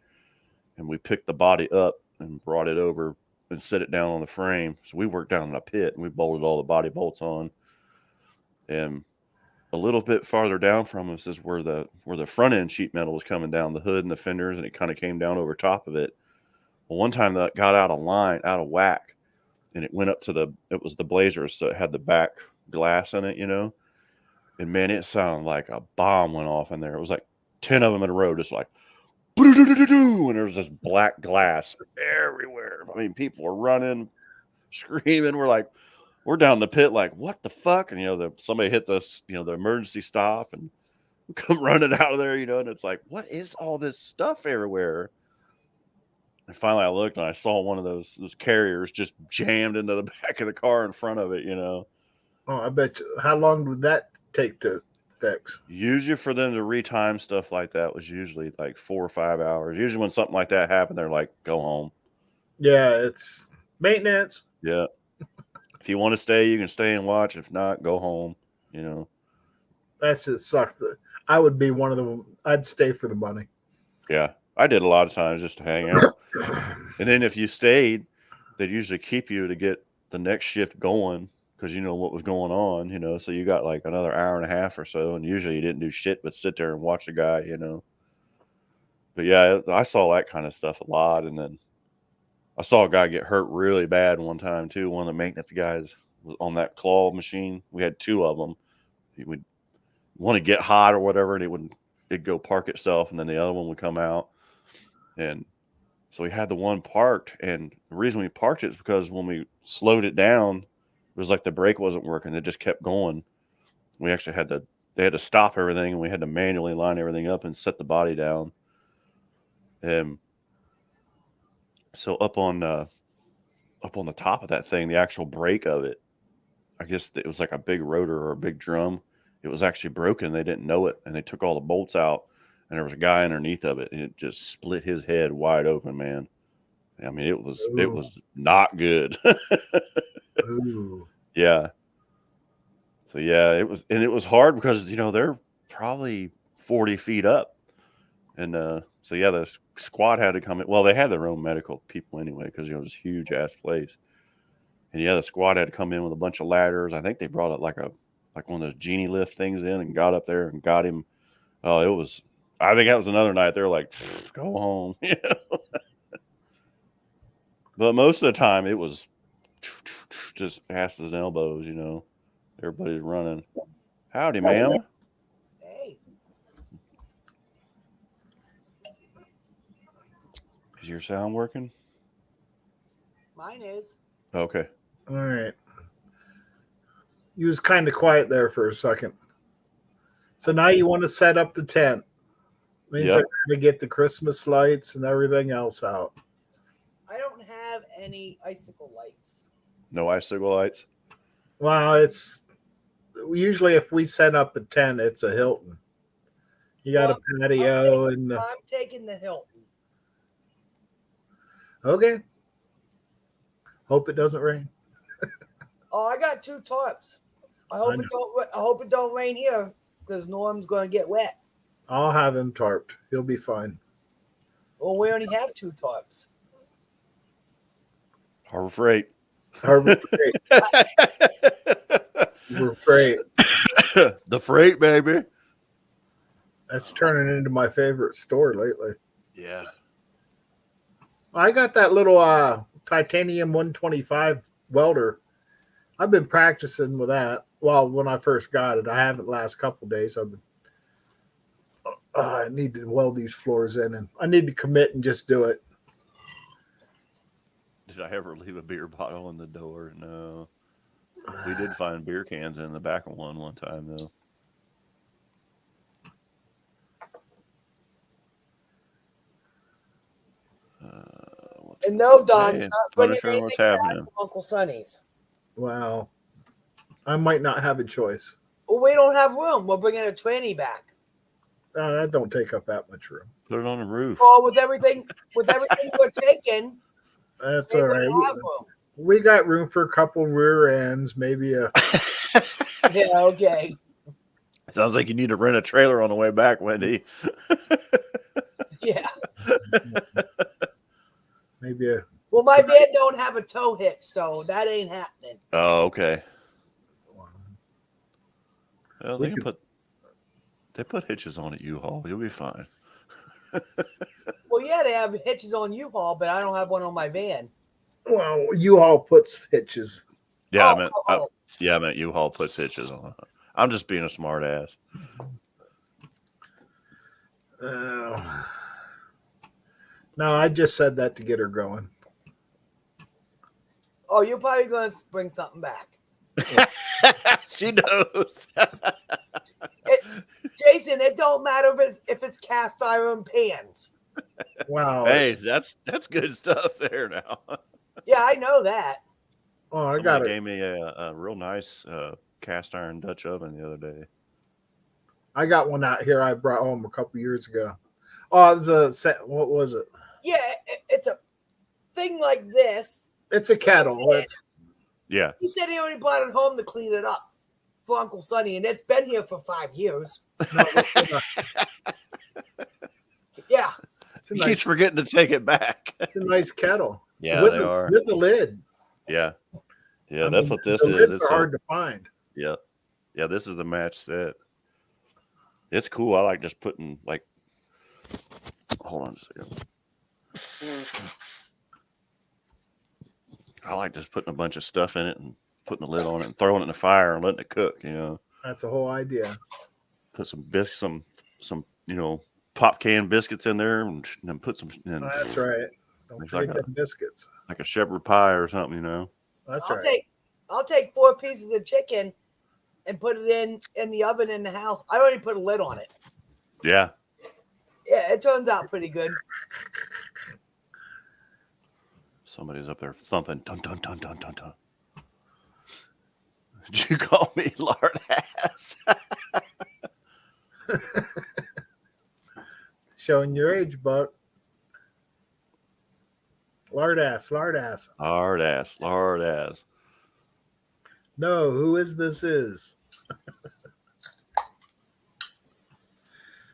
and we picked the body up and brought it over and set it down on the frame. So we worked down in a pit and we bolted all the body bolts on. And a little bit farther down from us is where the front end sheet metal was coming down, the hood and the fenders, and it kind of came down over top of it. Well, one time that got out of line, out of whack, and it went up to it was the Blazers, so it had the back glass in it, and man, it sounded like a bomb went off in there. It was like 10 of them in a row, just like, and there was this black glass everywhere. I mean, people were running, screaming. We're down the pit, like, what the fuck? And somebody hit the emergency stop and come running out of there, and it's like, what is all this stuff everywhere? And finally, I looked and I saw one of those carriers just jammed into the back of the car in front of it. oh, I bet you. How long would that take to fix? Usually for them to retime stuff like that was usually like 4 or 5 hours. Usually when something like that happened, they're like, go home. Yeah, it's maintenance. Yeah. If you want to stay, you can stay and watch. If not, go home. That just sucks. I would be one of them. I'd stay for the money. Yeah. I did a lot of times just to hang out. And then if you stayed, they'd usually keep you to get the next shift going because you know what was going on, so you got like another hour and a half or so. And usually you didn't do shit but sit there and watch the guy. But yeah, I saw that kind of stuff a lot. And then I saw a guy get hurt really bad one time too. One of the maintenance guys was on that claw machine. We had 2 of them. He would want to get hot or whatever, and it'd go park itself, and then the other one would come out. And so we had the one parked, and the reason we parked it is because when we slowed it down, it was like the brake wasn't working. It just kept going. We actually they had to stop everything, and we had to manually line everything up and set the body down. And so up on the top of that thing, the actual brake of it, I guess it was like a big rotor or a big drum. It was actually broken. They didn't know it, and they took all the bolts out, and there was a guy underneath of it, and it just split his head wide open, man. I mean, it was not good. Ooh. Yeah. So yeah, it was hard because they're probably 40 feet up, and so yeah, the squad had to come in. Well, they had their own medical people anyway because it was a huge ass place. And yeah, the squad had to come in with a bunch of ladders. I think they brought it like one of those genie lift things in and got up there and got him. Oh, it was. I think that was another night. They're like, go home. But most of the time, it was just asses and elbows. Everybody's running. Howdy, ma'am. Hey. Is your sound working? Mine is. Okay. All right. You was kind of quiet there for a second. So now you want to set up the tent. Means Yep. I got to get the Christmas lights and everything else out. I don't have any icicle lights. No icicle lights. Well, it's usually if we set up a tent, it's a Hilton. You got a patio and I'm taking the Hilton. okay. Hope it doesn't rain. Oh, I got 2 tarps. I hope it don't rain here because Norm's going to get wet. I'll have him tarped. He'll be fine. Well, we only have 2 tarps. Harbor Freight. Harbor Freight. Harbor Freight. The freight, baby. That's turning into my favorite store lately. Yeah. I got that little titanium 125 welder. I've been practicing with that. Well, when I first got it, I haven't the last couple of days. I've been. I need to weld these floors in, and I need to commit and just do it. Did I ever leave a beer bottle in the door? No. We did find beer cans in the back of one time though. And no, Don, Hey, you're not bringing Punisher, anything what's back happening? from Uncle Sonny's. Well, I might not have a choice. Well, we don't have room. We're bringing a tranny back. That don't take up that much room. Put it on the roof. Well, with everything we're taking, That's they all wouldn't right. have room. We got room for a couple rear ends, maybe a. Yeah, okay. Sounds like you need to rent a trailer on the way back, Wendy. Yeah. Maybe a. Well, my van don't have a tow hitch, so that ain't happening. Oh, okay. Well, We they put hitches on at U-Haul. You'll be fine. Well, yeah, they have hitches on U-Haul, but I don't have one on my van. Well, U-Haul puts hitches. Yeah, Oh. I meant U-Haul puts hitches on it. I'm just being a smart ass. No, I just said that to get her going. Oh, you're probably going to bring something back. She knows. Jason, it don't matter if it's cast iron pans. Wow. Hey, that's good stuff there now. Yeah, I know that. Oh, I Somebody got it. gave me a real nice cast iron Dutch oven the other day. I got one out here I brought home a couple years ago. Oh, it was a set. What was it? Yeah, it's a thing like this. It's a kettle. Yeah. He said he already brought it home to clean it up for Uncle Sonny, and it's been here for 5 years. No, Yeah. He keeps forgetting to take it back. It's a nice kettle. Yeah, with they are. With the lid. Yeah. Yeah, I that's mean, what this the is. lids It's are hard to find. Yeah. Yeah, this is the match set. It's cool. I like just putting, like, hold on a second. I like just putting a bunch of stuff in it and putting the lid on it and throwing it in the fire and letting it cook, you know. That's the whole idea. Put some biscuits, some pop can biscuits in there and then put some. And That's right. Don't it's forget like the biscuits. like a shepherd pie or something, you know. That's I'll right. I'll take 4 pieces of chicken and put it in the oven in the house. I already put a lid on it. Yeah. Yeah, it turns out pretty good. Somebody's up there thumping. Dun dun dun dun dun dun. Did you call me lard ass? Showing your age, Buck. Lard ass, lard ass. Lard ass, lard ass. No, who is this is?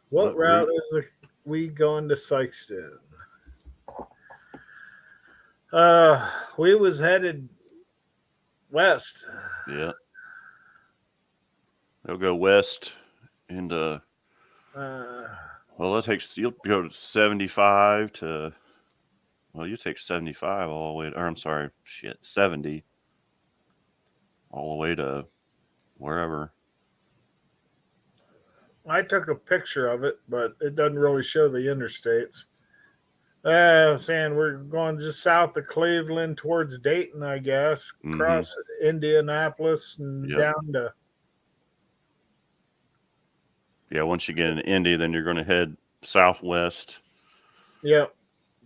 What route is we going to Sykeston? We was headed west. Yeah. They'll go west into. Well, you'll go to 75 to. Well, you take 75 all the way. Or I'm sorry, 70 all the way to wherever. I took a picture of it, but it doesn't really show the interstates. Saying we're going just south of Cleveland towards Dayton, I guess, across Indianapolis and down to. Yeah, once you get into Indy, then you're going to head southwest. Yep.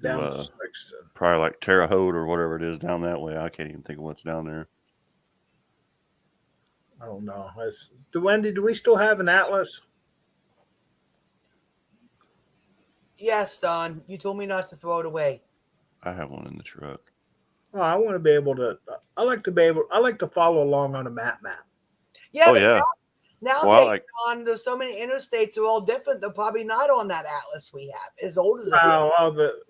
Down to Sykeston. Probably like Terre Haute or whatever it is down that way. I can't even think of what's down there. I don't know. Wendy, do we still have an atlas? Yes, Don. You told me not to throw it away. I have one in the truck. Oh, I want to be able to. I like to follow along on a map. Yeah. Oh, yeah. Nowadays, Don, there's so many interstates are all different. They're probably not on that atlas we have. As old as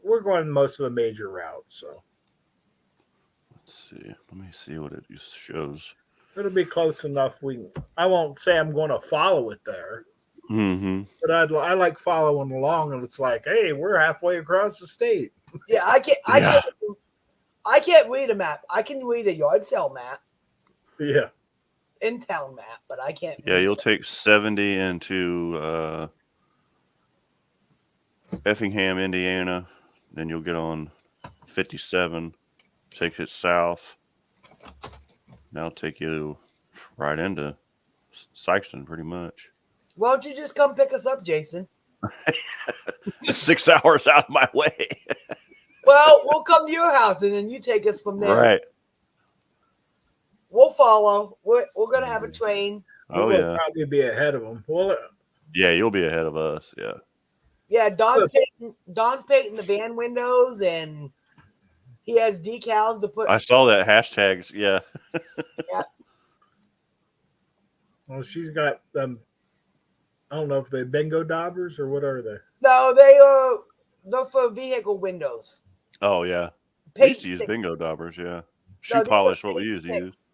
we're going most of the major routes. So let's see. Let me see what it shows. It'll be close enough. I won't say I'm going to follow it there. Mm-hmm. But I like following along, and it's like, hey, we're halfway across the state. Yeah, I I can't read a map. I can read a yard sale map, Yeah. in town map, but I can't. Yeah, read you'll it. take 70 into Effingham, Indiana. Then you'll get on 57, takes it south. That'll take you right into Sykeston, pretty much. Why don't you just come pick us up, Jason? Just 6 hours out of my way. Well, we'll come to your house and then you take us from there. Right. We'll follow. We're gonna have a train. Oh, We'll yeah. probably be ahead of them. Well, Yeah, you'll be ahead of us. Yeah. Yeah, Don's painting the van windows and he has decals to put. I saw that hashtags. Yeah. well, she's got them. I don't know if they're bingo daubers or what are they? No, they're for vehicle windows. Oh, yeah. We Paint used to use stick. bingo daubers. Yeah. No, Shoe these are polish, what we paint used to use. sticks.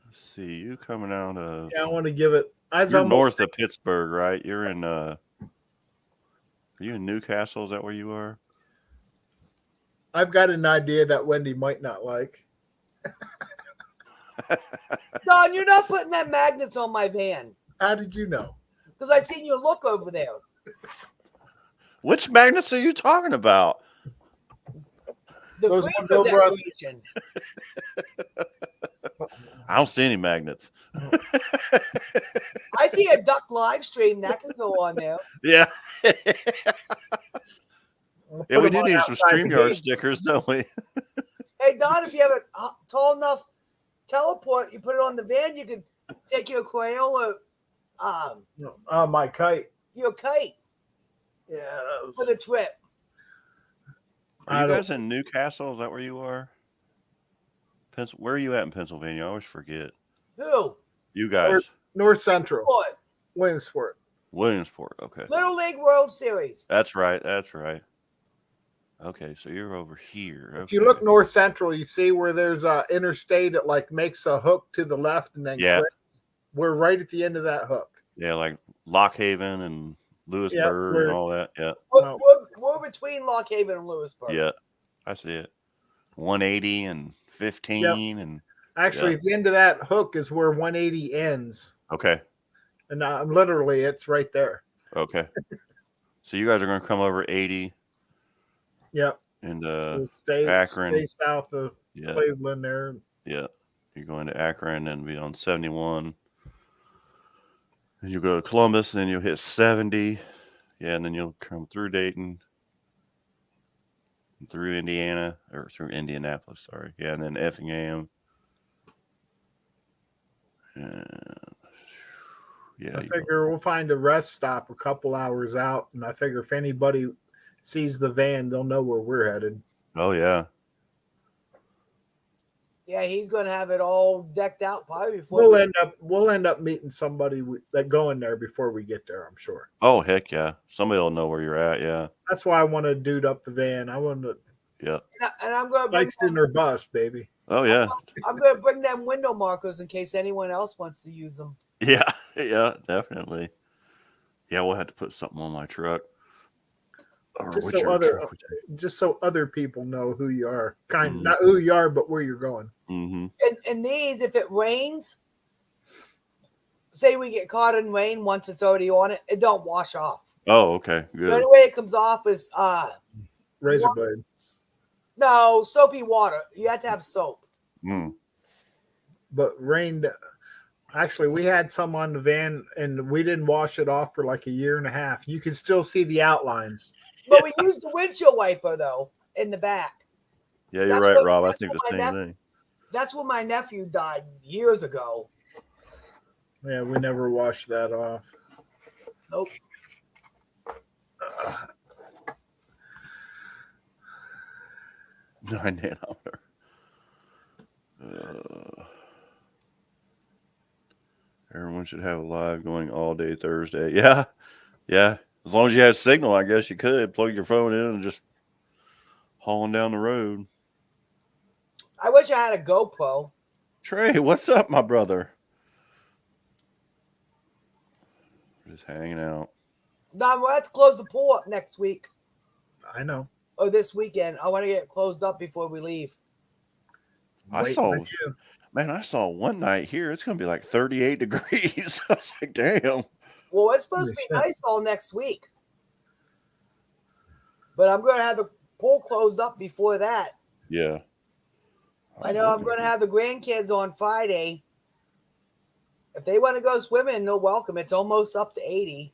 Let's see, you coming out of. Yeah, I want to give it. You're north of Pittsburgh, right? You're in. Are you in Newcastle? Is that where you are? I've got an idea that Wendy might not like. Don, you're not putting that magnets on my van How did you know? because I seen you look over there. Which magnets are you talking about? The Those freezer window brothers. decorations. I don't see any magnets. I see a duck live stream that can go on there. Yeah. I'll Yeah, put we them do on need some outside the StreamYard gate. stickers, don't we? Hey Don, if you have a tall enough teleport, you put it on the van. You could take your Crayola, Oh, my kite. your kite Yeah, that for was. the trip. Are you I don't- guys in Newcastle? Is that where you are? Where are you at in Pennsylvania? I always forget. Who? You guys. North Central, What? Williamsport. Williamsport. Okay. Little League World Series. That's right. That's right. Okay, so you're over here. If you look North Central, you see where there's a interstate that like makes a hook to the left and then Yeah. clicks. We're right at the end of that hook. Yeah, like Lockhaven and Lewisburg we're- and all that. Yeah. We're, we're between Lockhaven and Lewisburg. Yeah. I see it. 180 and 15 and Actually, at the end of that hook is where 180 ends, okay. and literally it's right there. Okay. So you guys are going to come over 80 Yep. and So stay Akron. south of yeah. Cleveland there. Yeah. You're going to Akron and be on 71. And you go to Columbus and then you'll hit 70. Yeah, and then you'll come through Dayton, through Indiana, or through Indianapolis, sorry. Yeah, and then Effingham. And yeah. I figure we'll find a rest stop a couple hours out, and I figure if anybody sees the van, they'll know where we're headed. Oh yeah. Yeah, he's gonna have it all decked out probably before. We'll end up meeting somebody that go in there before we get there. I'm sure. Oh heck yeah. Somebody will know where you're at. Yeah. That's why I want to dude up the van. I want to Yeah. And I'm gonna bring bikes in their bus, baby. Oh yeah. I'm gonna bring them window markers in case anyone else wants to use them. Yeah. Yeah. Definitely. Yeah, we'll have to put something on my truck. Or Just whichever so other truck we take. just so other people know who you are. Mhm. Not who you are, but where you're going. Mhm. And these, if it rains, say we get caught in rain once it's already on it, it don't wash off. Oh, okay. The Good. only way it comes off is Razor What? blade. no soapy water. You have to have soap. Mm. But rained. Actually, we had some on the van, and we didn't wash it off for like a year and a half. You can still see the outlines. But we used the windshield wiper though in the back. Yeah, you're That's right, what- Rob. I that's think the what my same thing. That's when my nephew died years ago. Yeah, we never washed that off. Nope. 9 nanometer. Everyone should have a live going all day Thursday. Yeah. Yeah. As long as you had signal, I guess you could plug your phone in and just hauling down the road. I wish I had a GoPro. Trey, what's up, my brother? Just hanging out. Don, we'll have to close the pool up next week. I know. or this weekend. I want to get it closed up before we leave. I saw one night here. It's going to be like 38 degrees. I was like, damn. Well, it's supposed to be nice all next week. But I'm going to have the pool closed up before that. Yeah. I know I'm going to have the grandkids on Friday. If they want to go swimming, they're welcome. It's almost up to 80.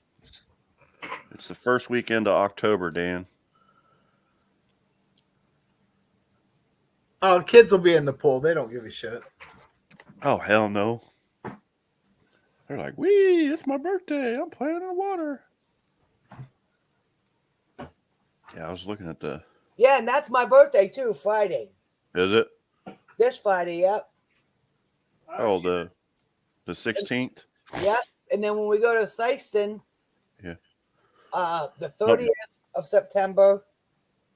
It's the first weekend of October, Dan. Oh, kids will be in the pool. They don't give a shit. Oh, hell no. They're like, wee, it's my birthday. I'm playing in the water. Yeah, I was looking at the... Yeah, and that's my birthday, too, Friday. Is it? This Friday, yep. Oh, the 16th? Yep. And then when we go to Sykeston, yeah, the 30th of September,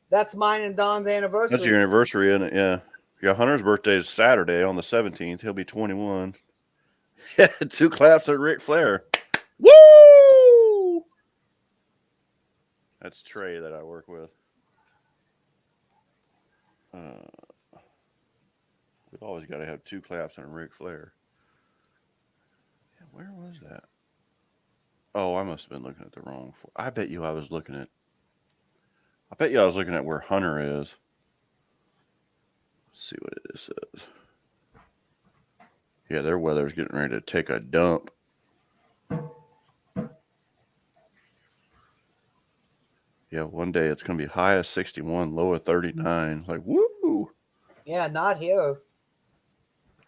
that's mine and Don's anniversary. That's your anniversary, isn't it? Yeah. Yeah, Hunter's birthday is Saturday on the 17th. He'll be 21. 2 claps at Ric Flair. Woo! That's Trey that I work with. We've always got to have 2 claps and Ric Flair. Yeah, where was that? Oh, I must have been looking at the wrong. I bet you I was looking at where Hunter is. Let's see what it says. Yeah, their weather's getting ready to take a dump. Yeah, one day it's going to be high of 61, low of 39. Like, woo! Yeah, not here.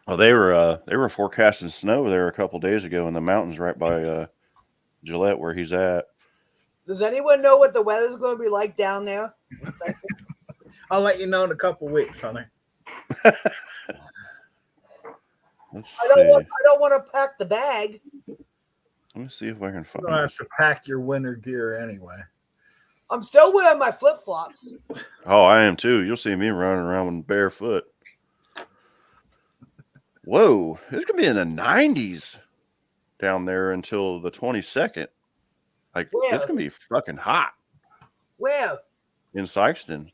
Oh, they were forecasting snow there a couple days ago in the mountains right by Gillette where he's at. Does anyone know what the weather's going to be like down there? I'll let you know in a couple weeks, honey. I don't want to pack the bag. Let me see if I can find. You don't have to pack your winter gear anyway. I'm still wearing my flip-flops. Oh, I am too. You'll see me running around barefoot. Whoa, it's gonna be in the 90s down there until the 22nd. Like, Where? It's gonna be fucking hot. Where? In Sykeston.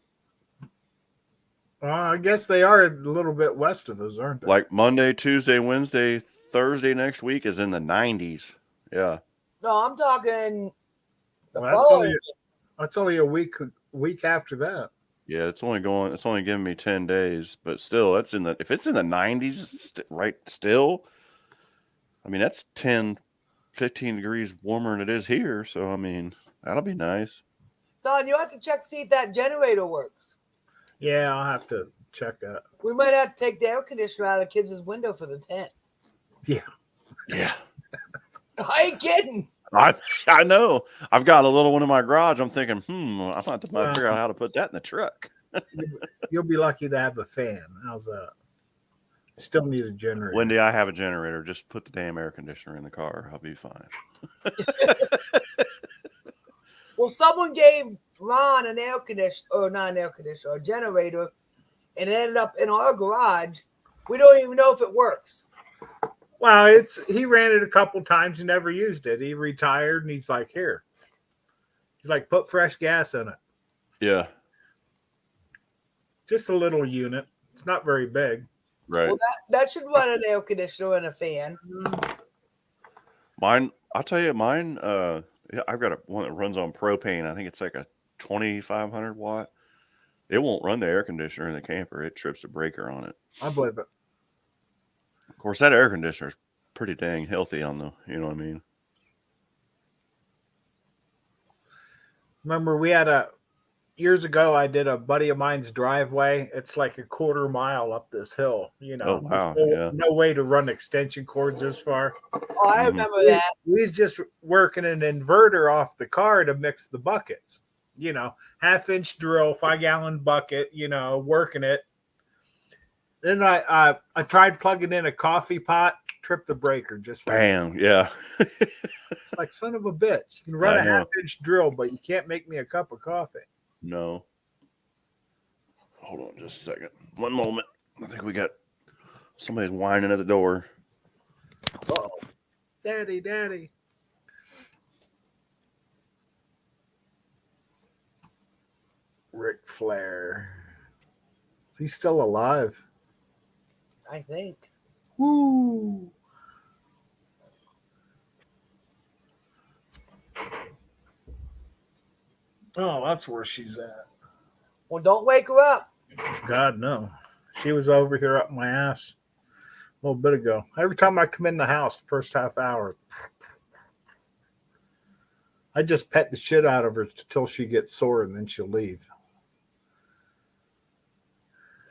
I guess they are a little bit west of us, aren't they? Like Monday, Tuesday, Wednesday, Thursday next week is in the 90s. Yeah. No, I'm talking. That's only a week after that. Yeah, it's only giving me 10 days, but still, if it's in the 90s, right? Still, I mean, that's 10, 15 degrees warmer than it is here. So, I mean, that'll be nice. Don, you have to check to see if that generator works. Yeah, I'll have to check that. We might have to take the air conditioner out of the kids' window for the tent. Yeah. Yeah. I ain't kidding. I know. I've got a little one in my garage. I'm thinking, I'm going to have to figure out how to put that in the truck. You'll be lucky to have a fan. How's that? Still need a generator. Wendy, I have a generator. Just put the damn air conditioner in the car. I'll be fine. Well, someone gave Ron an air conditioner, or not an air conditioner, a generator, and it ended up in our garage. We don't even know if it works. Well, he ran it a couple times and never used it. He retired and he's like, here. He's like, put fresh gas in it. Yeah. Just a little unit. It's not very big. Right. Well, that should run an air conditioner and a fan. Mine, I'll tell you, I've got one that runs on propane. I think it's like a 2,500 watt. It won't run the air conditioner in the camper. It trips the breaker on it. I believe it. Of course, that air conditioner is pretty dang healthy on the, you know what I mean? Remember, years ago, I did a buddy of mine's driveway. It's like a quarter mile up this hill, you know. Oh, wow. No way to run extension cords this far. Oh, I remember that. We was just working an inverter off the car to mix the buckets. You know, 1/2-inch drill, 5-gallon bucket, you know, working it. Then I tried plugging in a coffee pot, tripped the breaker. Just like bam, yeah. It's like, son of a bitch. You can run a 1/2-inch drill, but you can't make me a cup of coffee. No. Hold on just a second. One moment. I think we got somebody's whining at the door. Uh-oh. Daddy. Ric Flair. Is he still alive? I think. Woo! Oh, that's where she's at. Well, don't wake her up. God, no. She was over here up my ass a little bit ago. Every time I come in the house, first half hour, I just pet the shit out of her till she gets sore and then she'll leave.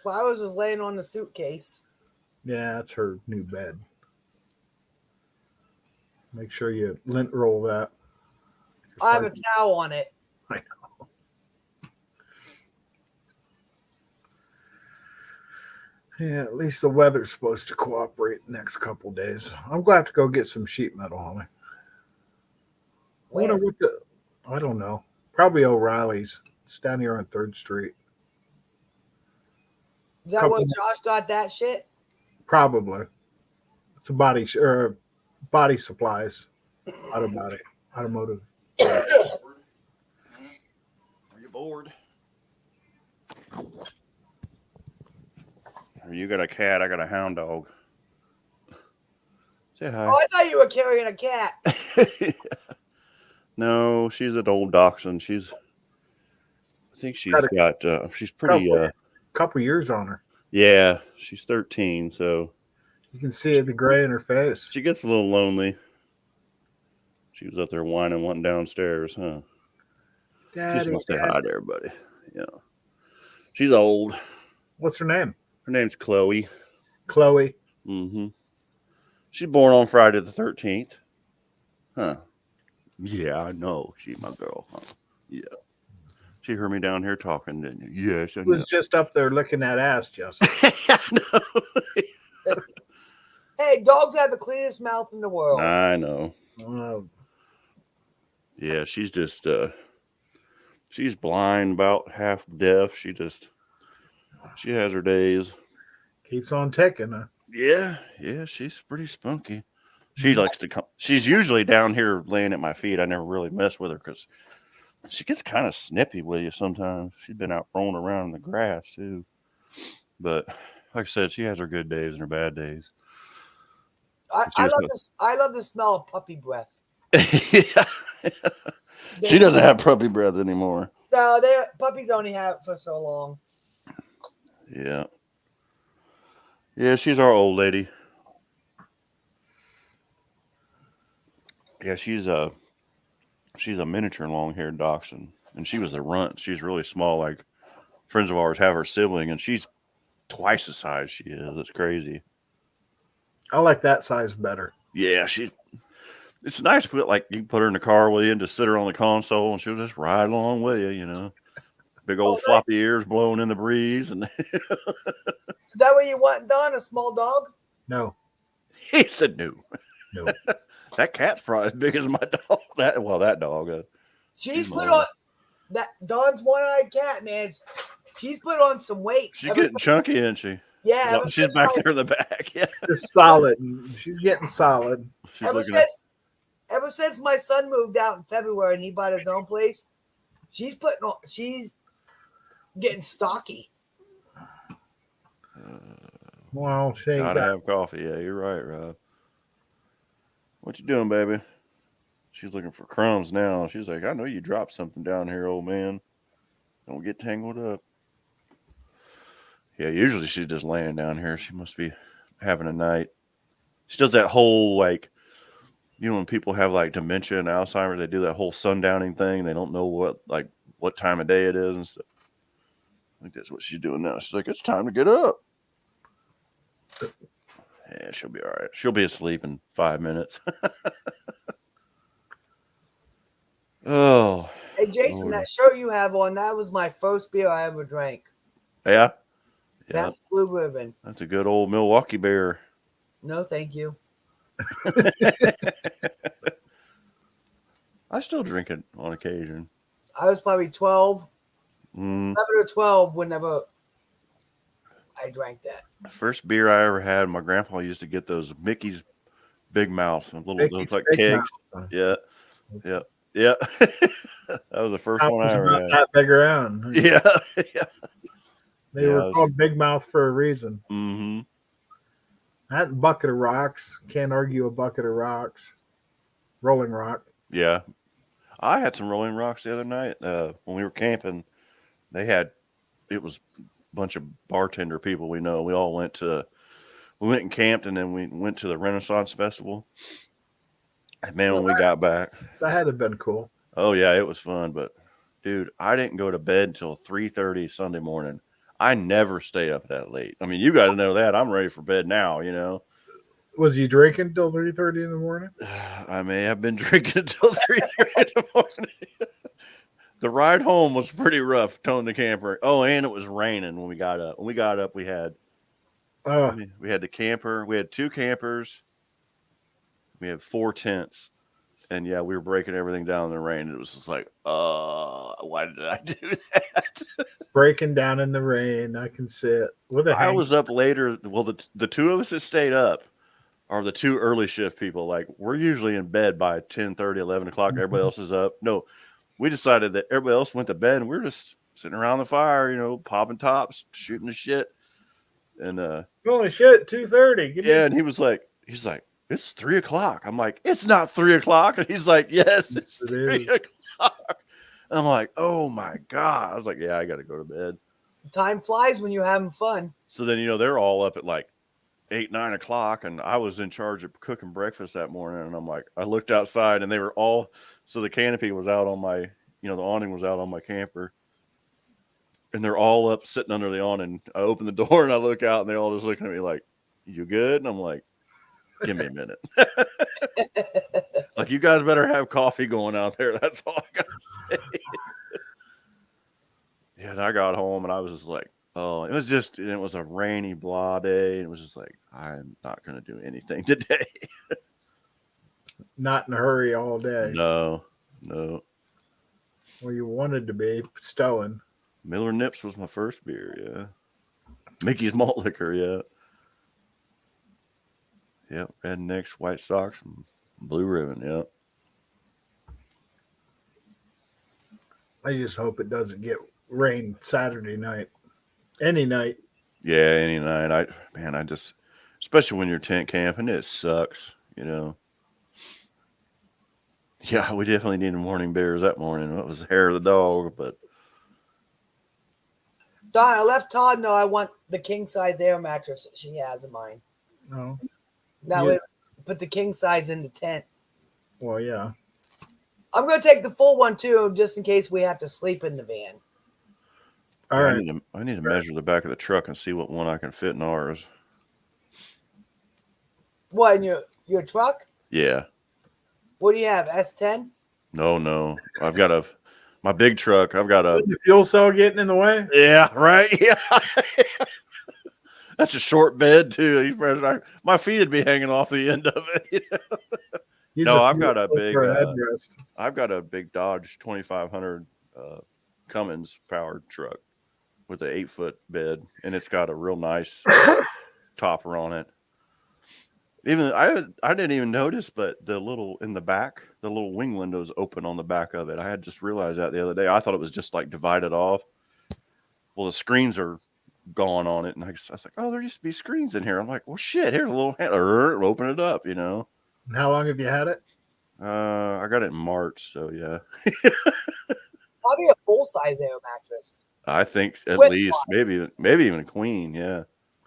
Flowers is laying on the suitcase. Yeah, that's her new bed. Make sure you lint roll that. I have a towel on it. I know. Yeah, at least the weather's supposed to cooperate the next couple days. I'm glad to go get some sheet metal, homie. I wonder what I don't know. Probably O'Reilly's. It's down here on 3rd Street. Is that where Josh got that shit? Probably. It's a body supplies. Automotive. Are you bored? You got a cat, I got a hound dog. Say hi. Oh, I thought you were carrying a cat. No, she's an old dachshund. I think she's she's pretty couple years on her. Yeah, she's 13, so you can see the gray in her face. She gets a little lonely. She was up there whining, wanting downstairs, huh? Daddy, she's gonna say hi to everybody. Yeah, she's old. What's her name? Her name's Chloe. Chloe. Mm-hmm. She's born on Friday the 13th. Huh. Yeah, I know. She's my girl, huh? Yeah. She heard me down here talking, didn't you? Yes, I know. Was just up there looking at ass, Justin. I know. Hey, dogs have the cleanest mouth in the world. I know. Oh. Yeah, she's just she's blind, about half deaf. She has her days. Keeps on ticking, huh? Yeah, she's pretty spunky. She likes to come. She's usually down here laying at my feet. I never really mess with her because she gets kind of snippy with you sometimes. She's been out rolling around in the grass too. But like I said, she has her good days and her bad days. I love the smell of puppy breath. Yeah. She doesn't have puppy breath anymore. No, puppies only have it for so long. Yeah. Yeah, she's our old lady. Yeah, she's a miniature long-haired dachshund, and she was a runt. She's really small. Like friends of ours have her sibling, and she's twice the size she is. It's crazy. I like that size better. Yeah, it's nice to put, like, you can put her in the car with you and just sit her on the console, and she'll just ride along with you, you know. Big old floppy ears blowing in the breeze. And is that what you want, Don? A small dog? No. He said no. No. That cat's probably as big as my dog. That dog. She's put on that Dawn's one-eyed cat, man. She's put on some weight. She's getting chunky, isn't she? Yeah, she's back there in the back. Yeah, just solid. She's getting solid. Ever since my son moved out in February and he bought his own place, she's getting stocky. Well, she gotta have coffee. Yeah, you're right, Rob. What you doing, baby? She's looking for crumbs now. She's like, I know you dropped something down here, old man. Don't get tangled up. Yeah, usually she's just laying down here. She must be having a night. She does that whole, like, you know, when people have like dementia and Alzheimer's, they do that whole sundowning thing. They don't know what time of day it is and stuff. I think that's what she's doing now. She's like, it's time to get up. Yeah, she'll be all right. She'll be asleep in 5 minutes. Oh. Hey, Jason, that shirt you have on, that was my first beer I ever drank. Yeah? That's Blue Ribbon. That's a good old Milwaukee beer. No, thank you. I still drink it on occasion. I was probably 12. 11 or 12 whenever I drank that. The first beer I ever had, my grandpa used to get those Mickey's Big Mouth, those like kegs. Yeah. Yeah. That was the first Mouth one was I ever about had. that big around. Yeah. Yeah. They Yeah, were I was- called Big Mouth for a reason. Mm-hmm. That bucket of rocks. Can't argue a bucket of rocks. Rolling Rock. Yeah. I had some Rolling Rocks the other night when we were camping. It was a bunch of bartender people we know. We went and camped, and then we went to the Renaissance Festival. And man, Well, when we got back, that had to have been cool. oh yeah, it was fun. But dude, I didn't go to bed until 3:30 Sunday morning. I never stay up that late. I mean, you guys know that. I'm ready for bed now, you know. Was you drinking till 3:30 in the morning? I may have been drinking until 3:30 in the morning. The ride home was pretty rough, towing the camper. Oh, and it was raining when we got up. When we got up, we had the camper. We had 2 campers. We had 4 tents. And yeah, we were breaking everything down in the rain. It was just like, why did I do that? Breaking down in the rain. I can sit with a I hang. was up later. Well, the 2 of us that stayed up are the 2 early shift people. Like, we're usually in bed by 10:30, 11 o'clock. Everybody else is up. No, we decided that everybody else went to bed, and we were just sitting around the fire, you know, popping tops, shooting the shit. And Holy shit, 2:30. yeah, and he's like, it's 3 o'clock. I'm like, it's not 3 o'clock. And he's like, yes, it's It 3 is. o'clock. I'm like, oh my God. I was like, yeah, I got to go to bed. Time flies when you're having fun. So then, you know, they're all up at like 8, 9 o'clock. And I was in charge of cooking breakfast that morning. And I'm like, I looked outside and they were all, so the canopy was out on my, you know, the awning was out on my camper. And they're all up sitting under the awning. I open the door and I look out and they're all just looking at me like, you good? And I'm like, give me a minute. Like, you guys better have coffee going out there. That's all I got to say. Yeah, and I got home and I was just like, oh, it was a rainy, blah day. And it was just like, I'm not going to do anything today. Not in a hurry all day. No. Well, you wanted to be stowing. Miller Nips was my first beer, yeah. Mickey's Malt Liquor, yeah. Yep, Rednecks, White Sox, and Blue Ribbon, yep. I just hope it doesn't get rain Saturday night. Any night. Yeah, any night. Especially when you're tent camping, it sucks, you know. Yeah, we definitely needed morning beers that morning. It was the hair of the dog, but Don, I left Todd know I want the king size air mattress that she has in mine. No. Now Yeah. we put the king size in the tent. Well, yeah. I'm going to take the full one too, just in case we have to sleep in the van. All yeah, right. I need to measure the back of the truck and see what one I can fit in ours. What, in your truck? Yeah. What do you have, S10? No. My big truck, I've got a The fuel cell getting in the way? yeah, right. Yeah. That's a short bed too. My feet would be hanging off the end of it. Use No, a I've fuel got a cell big, for a headrest. I've got a big Dodge 2500 Cummins powered truck with an 8-foot bed, and it's got a real nice topper on it. Even I didn't even notice, but the little in the back, the little wing windows open on the back of it. I had just realized that the other day. I thought it was just like divided off. Well, the screens are gone on it, and I was like, oh, there used to be screens in here. I'm like, well, shit, here's a little handle. Open it up, you know. And how long have you had it? I got it in March, so yeah. Probably a full size air mattress. I think at Width least wise. maybe even a queen, yeah,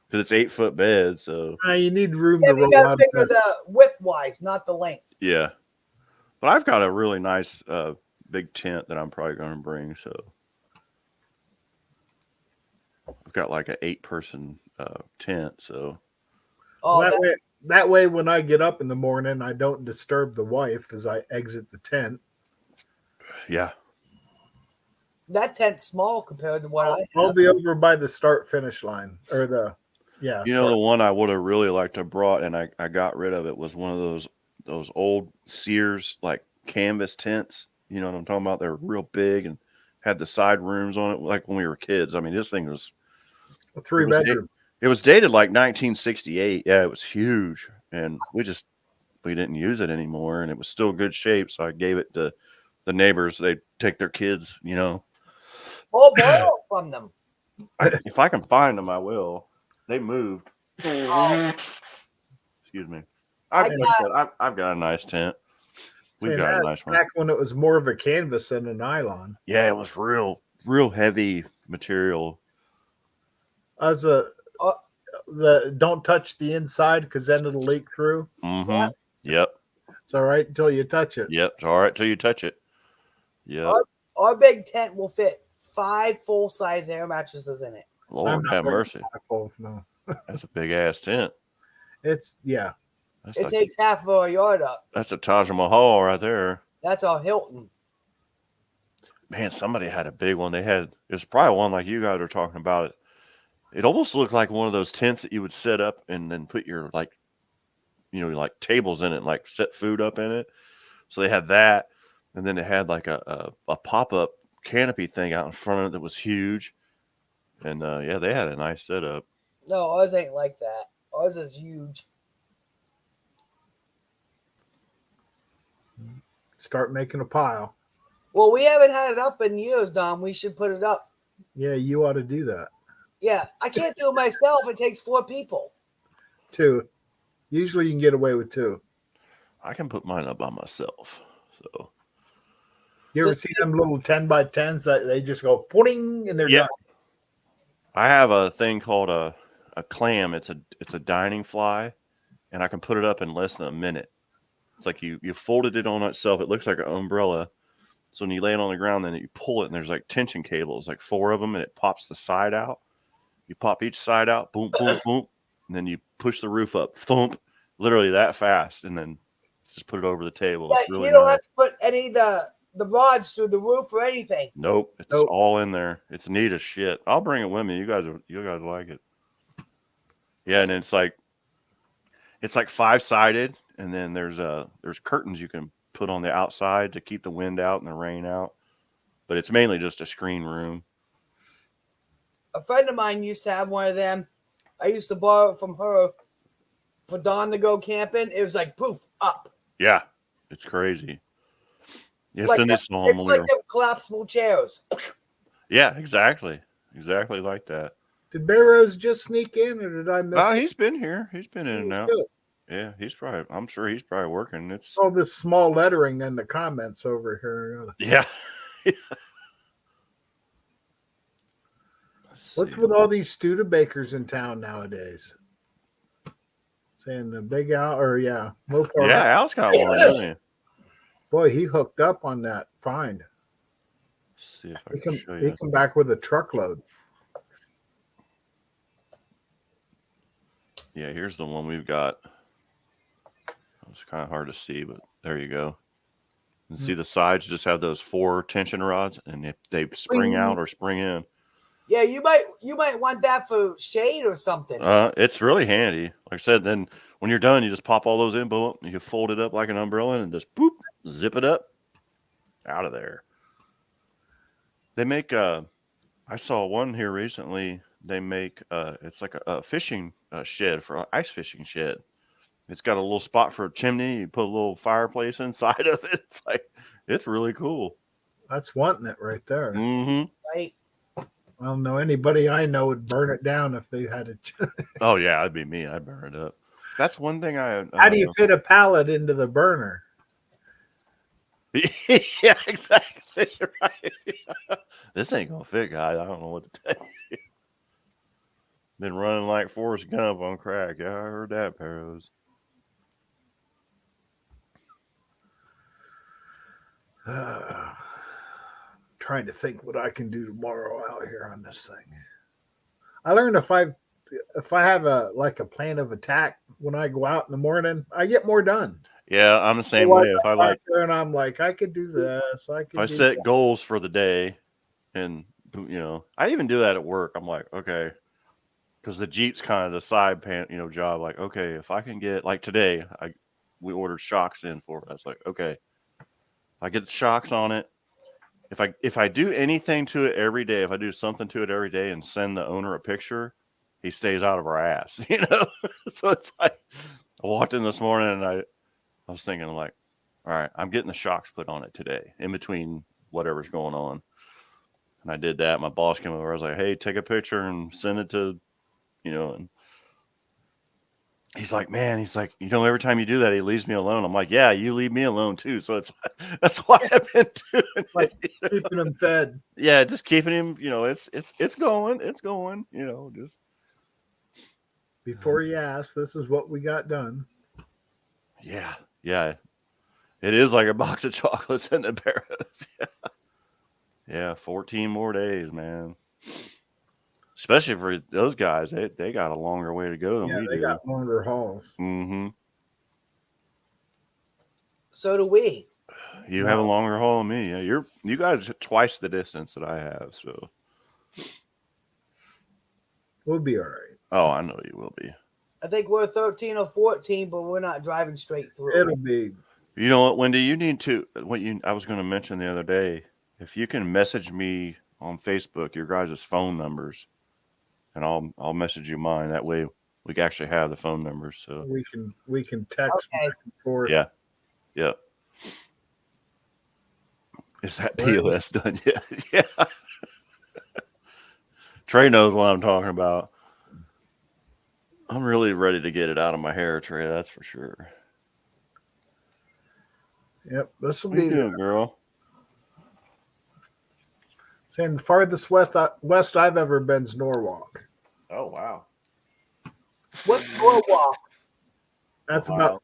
because it's 8-foot bed, so You need room Yeah, to you roll got to out. figure the width wise, not the length. yeah. But I've got a really nice big tent that I'm probably going to bring, so I've got like an 8-person tent, so Oh, that way, when I get up in the morning, I don't disturb the wife as I exit the tent. yeah. that tent's small compared to what I have. I'll be over by the start finish line or the yeah. You know, the one I would have really liked to have brought, and I got rid of it, was one of those old Sears like canvas tents. You know what I'm talking about? They're real big and had the side rooms on it, like when we were kids. I mean, this thing was a 3-bedroom. It was dated like 1968. Yeah, it was huge, and we didn't use it anymore, and it was still good shape. So I gave it to the neighbors, they take their kids, you know. Or borrow from them. If I can find them, I will. They moved. Oh, Excuse me. I Like I said, I've got a nice tent. We've Saying got a that's nice one. back when it was more of a canvas than a nylon. Yeah, it was real heavy material. As the don't touch the inside because then it'll leak through. Mm-hmm. Yep. It's all right until you touch it. Yep. It's all right till you touch it. Yep. our big tent will fit 5 full-size air mattresses in it. Lord have mercy. No. That's a big ass tent. It's yeah. It takes half of our yard up. That's a Taj Mahal right there. That's our Hilton. Man, somebody had a big one. It's probably one like you guys are talking about. It almost looked like one of those tents that you would set up and then put your like tables in it, and like set food up in it. So they had that, and then they had like a pop-up canopy thing out in front of it that was huge. And yeah, they had a nice setup. No, ours ain't like that. Ours is huge. Start making a pile. Well, we haven't had it up in years, Don. We should put it up. Yeah, you ought to do that. Yeah, I can't do it myself. It takes 4 people. 2. Usually you can get away with 2. I can put mine up by myself. So You ever see them little 10 by 10s that they just go pudding and they're done? I have a thing called a clam. It's a dining fly, and I can put it up in less than a minute. It's like you folded it on itself. It looks like an umbrella. So when you lay it on the ground, then you pull it, and there's like tension cables, like 4 of them, and it pops the side out. You pop each side out, boom, boom, boom, and then you push the roof up, thump, literally that fast, and then just put it over the table. But really you don't nice. have to put any of the rods through the roof or anything. Nope, it's all in there. It's neat as shit. I'll bring it with me. You guys like it. Yeah, and it's like 5-sided, and then there's curtains you can put on the outside to keep the wind out and the rain out. But it's mainly just a screen room. A friend of mine used to have one of them. I used to borrow it from her for Dawn to go camping. It was like poof up. Yeah, it's crazy. Yes, Like it's like them collapsible chairs. Yeah, exactly like that. Did Barrows just sneak in, or did I miss? No, he's been here. He's been in and out. Good. Yeah, I'm sure he's probably working. It's all this small lettering in the comments over here. Yeah. What's with all these Studebakers in town nowadays? Saying the Big Al, or Mopar. Yeah, Al's got one, doesn't he? Boy, he hooked up on that find. Let's see if I can show you. He come back with a truckload. Yeah, here's the one we've got. It's kind of hard to see, but there you go. And see the sides just have those 4 tension rods, and if they spring out or spring in. Yeah, you might want that for shade or something. It's really handy. Like I said, then when you're done, you just pop all those in, boom, you can fold it up like an umbrella and just boop, zip it up, out of there. They make I saw one here recently. They make it's like a fishing shed for an ice fishing shed. It's got a little spot for a chimney. You put a little fireplace inside of it. It's really cool. That's wanting it right there. Mm-hmm. Right. I don't know anybody I know would burn it down if they had it. Oh yeah, that'd be me. I'd burn it up. That's one thing I. How do you fit a pallet into the burner? Yeah, exactly right. This ain't gonna fit, guys. I don't know what to tell you. Been running like Forrest Gump on crack. Yeah, I heard that, Parrows. Trying to think what I can do tomorrow out here on this thing. I learned if I have a plan of attack when I go out in the morning, I get more done. Yeah, I'm the same way. If I like there and I'm like, I could do this. I set goals for the day, and I even do that at work. I'm like, okay, because the Jeep's kind of the side job. Like, okay, if I can get like today, we ordered shocks in for it. I was like, okay, I get the shocks on it. If I do anything to it every day, if I do something to it every day and send the owner a picture, he stays out of our ass, So it's like I walked in this morning and I was thinking like, all right, I'm getting the shocks put on it today in between whatever's going on. And I did that. My boss came over. I was like, hey, take a picture and send it to, and he's like, man, every time you do that, he leaves me alone. I'm like, yeah, you leave me alone too. So that's why I've been doing Like it. keeping him fed. Yeah, just keeping him, it's going, just. Before he asks, this is what we got done. Yeah. It is like a box of chocolates in the barrels. Yeah, 14 more days, man. Especially for those guys, they got a longer way to go than we they do. got longer hauls. Mm-hmm. So do we. You have a longer haul than me. Yeah, you guys are twice the distance that I have, so We'll be all right. oh, I know you will be. I think we're 13 or 14, but we're not driving straight through. It'll be. You know what, Wendy? You need to. I was going to mention the other day. If you can message me on Facebook your guys' phone numbers, and I'll message you mine. That way we can actually have the phone numbers. So we can text Okay. back and forth. Yeah. Is that POS done yet? Yeah. Trey knows what I'm talking about. I'm really ready to get it out of my hair, Trey. That's for sure. Yep, this will What are you be doing, girl? saying the farthest west I've ever been is Norwalk. Oh wow. What's Norwalk? That's Ohio.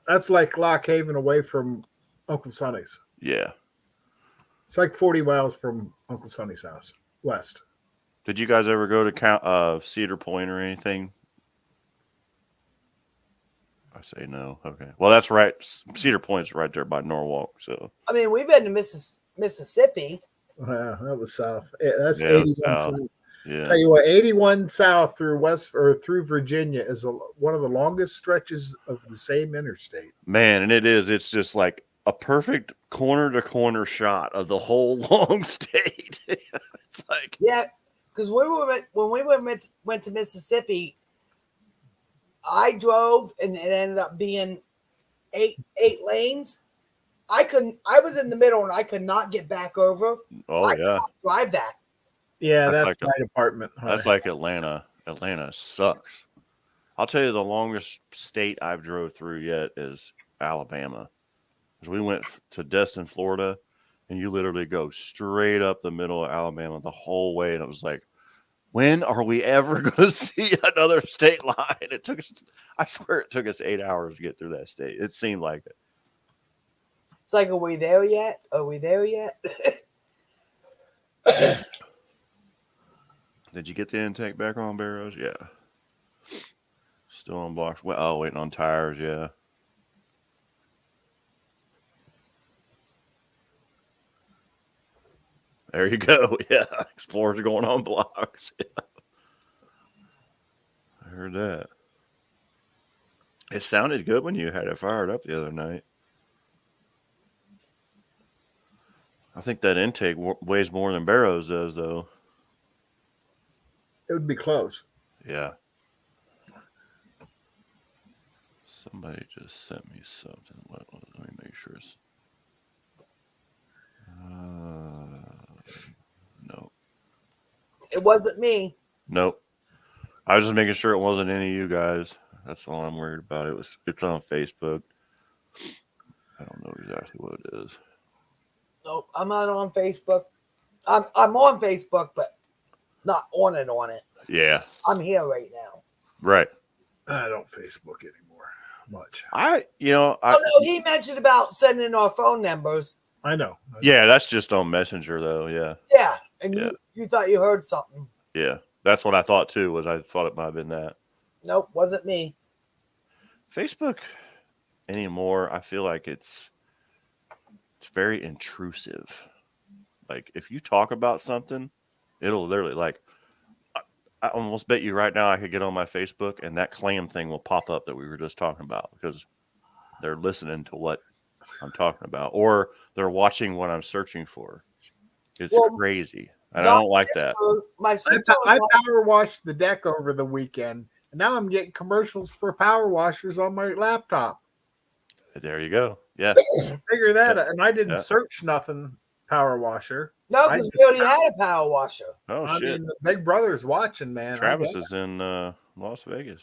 that's like Lock Haven away from Uncle Sonny's. Yeah. It's like 40 miles from Uncle Sonny's house west. Did you guys ever go to Cedar Point or anything? I say no. Okay. Well, that's right. Cedar Point's right there by Norwalk. So. I mean, we've been to Mississippi. Yeah, that was south. That's Yeah, 81 south. south. Yeah. Tell you what, 81 south through through Virginia is one of the longest stretches of the same interstate. Man, and it is. It's just like a perfect corner to corner shot of the whole long state. It's like because when we went to Mississippi, I drove and it ended up being eight lanes. I was in the middle and I could not get back over. Oh I yeah, cannot drive that. Yeah, That's that's like my department. that's like Atlanta. Atlanta sucks. I'll tell you, the longest state I've drove through yet is Alabama. 'Cause we went to Destin, Florida, and you literally go straight up the middle of Alabama the whole way, and it was like, when are we ever going to see another state line? It took us, I swear, it took us 8 hours to get through that state. It seemed like it. It's like, are we there yet? Are we there yet? Did you get the intake back on, Barrows? Yeah. Still on blocks. Well, oh, waiting on tires. Yeah. There you go. Yeah. Explorers are going on blocks. Yeah. I heard that. It sounded good when you had it fired up the other night. I think that intake weighs more than Barrows does, though. It would be close. Yeah. Somebody just sent me something. Let me make sure it's. No. It wasn't me. Nope. I was just making sure it wasn't any of you guys. That's all I'm worried about. It's on Facebook. I don't know exactly what it is. Nope, I'm not on Facebook. I'm on Facebook, but not on it. Yeah. I'm here right now. Right. I don't Facebook anymore much. Oh no, he mentioned about sending our phone numbers. I know. Yeah, that's just on Messenger though. Yeah. Yeah, and you thought you heard something. Yeah. That's what I thought too, I thought it might have been that. Nope, wasn't me. Facebook anymore, I feel like it's very intrusive. Like if you talk about something, it'll literally like I almost bet you right now I could get on my Facebook and that clam thing will pop up that we were just talking about because they're listening to what I'm talking about or they're watching what I'm searching for. It's crazy. And I don't like that. I power washed the deck over the weekend, and now I'm getting commercials for power washers on my laptop. There you go. Yeah. Figure that Yeah. out. And I didn't Yeah. search nothing power washer. No, I because just- we already had a power washer. Oh I shit. mean, the Big Brother's watching, man. Travis is in Las Vegas.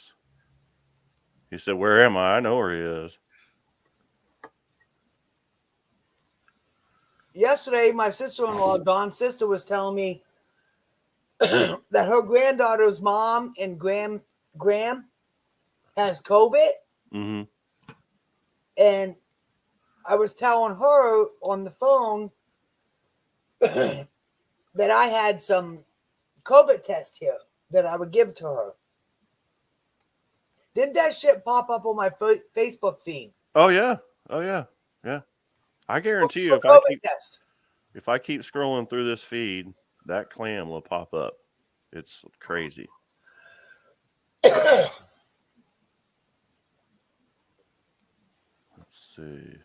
He said, "Where am I? I know where he is." Yesterday, my sister-in-law, Dawn's sister, was telling me that her granddaughter's mom and Graham has COVID, Mm-hmm. and I was telling her on the phone that I had some COVID test here that I would give to her. Didn't that shit pop up on my Facebook feed? Oh yeah. Oh yeah. Yeah. I guarantee you, For COVID test. if I keep scrolling through this feed, that clam will pop up. It's crazy. Let's see.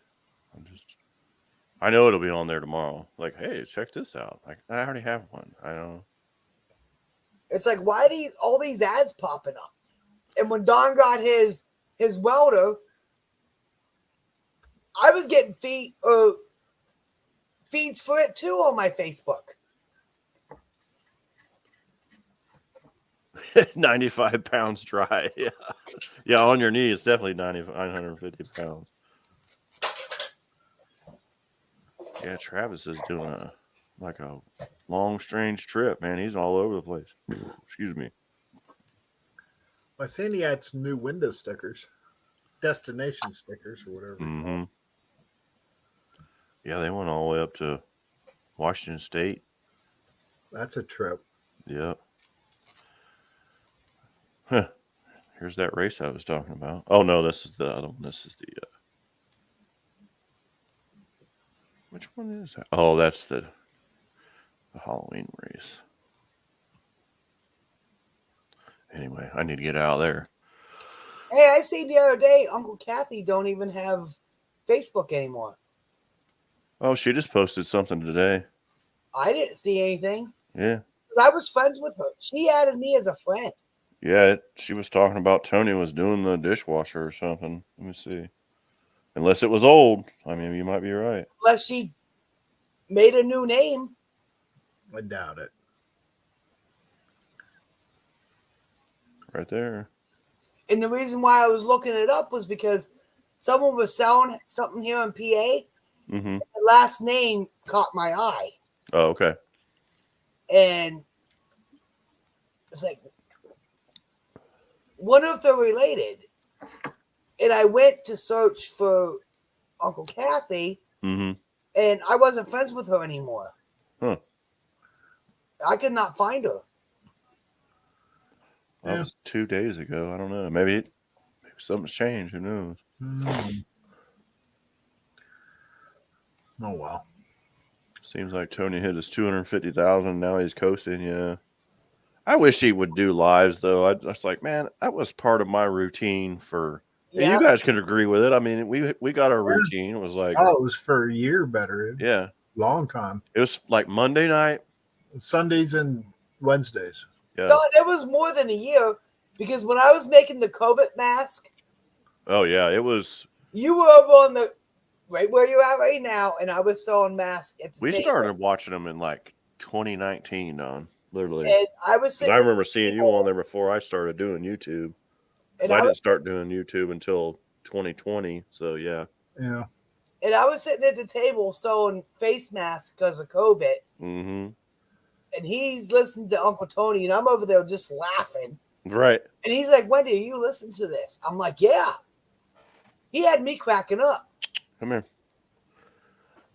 I know it'll be on there tomorrow. Like, hey, check this out. Like, I already have one. I don't know. It's like, why all these ads popping up? And when Don got his welder, I was getting feeds for it too on my Facebook. 95 pounds dry. Yeah. Yeah, on your knee, it's definitely 950 pounds. Yeah, Travis is doing a long, strange trip, man. He's all over the place. Excuse me. I seen he had some new window stickers, destination stickers or whatever. Mm-hmm. Yeah, they went all the way up to Washington State. That's a trip. Yep. Huh. Here's that race I was talking about. Oh no, this is the other one. This is the which one is that? Oh, that's the Halloween race. Anyway, I need to get out of there. Hey, I seen the other day Uncle Kathy don't even have Facebook anymore. Oh, she just posted something today. I didn't see anything. Yeah. I was friends with her. She added me as a friend. Yeah, she was talking about Tony was doing the dishwasher or something. Let me see. Unless it was old. I mean, you might be right. Unless she made a new name. I doubt it. Right there. And the reason why I was looking it up was because someone was selling something here in PA. Mm-hmm. The last name caught my eye. Oh, okay. And it's like, what if they're related? And I went to search for Uncle Kathy, Mm-hmm. and I wasn't friends with her anymore. Huh. I could not find her. That was 2 days ago. I don't know. Maybe something's changed. Who knows? Oh well. Seems like Tony hit his 250,000. Now he's coasting. Yeah. I wish he would do lives though. I was like, man, that was part of my routine for. Yeah. And you guys can agree with it. I mean, we got our routine. It was like, oh, it was for a year better. Yeah. Long time. It was like Monday night, Sundays and Wednesdays. Yeah. No, it was more than a year because when I was making the COVID mask. Oh yeah, it was. You were over on the right where you're at right now, and I was sewing masks at the We table. started watching them in like 2019, Don. Literally. And I was sitting. I remember seeing you on there before I started doing YouTube. And I didn't start doing YouTube until 2020. So yeah. Yeah. And I was sitting at the table sewing face masks because of COVID. Mm-hmm. And he's listening to Uncle Tony, and I'm over there just laughing. Right. And he's like, "Wendy, you listen to this?" I'm like, "Yeah." He had me cracking up. Come here.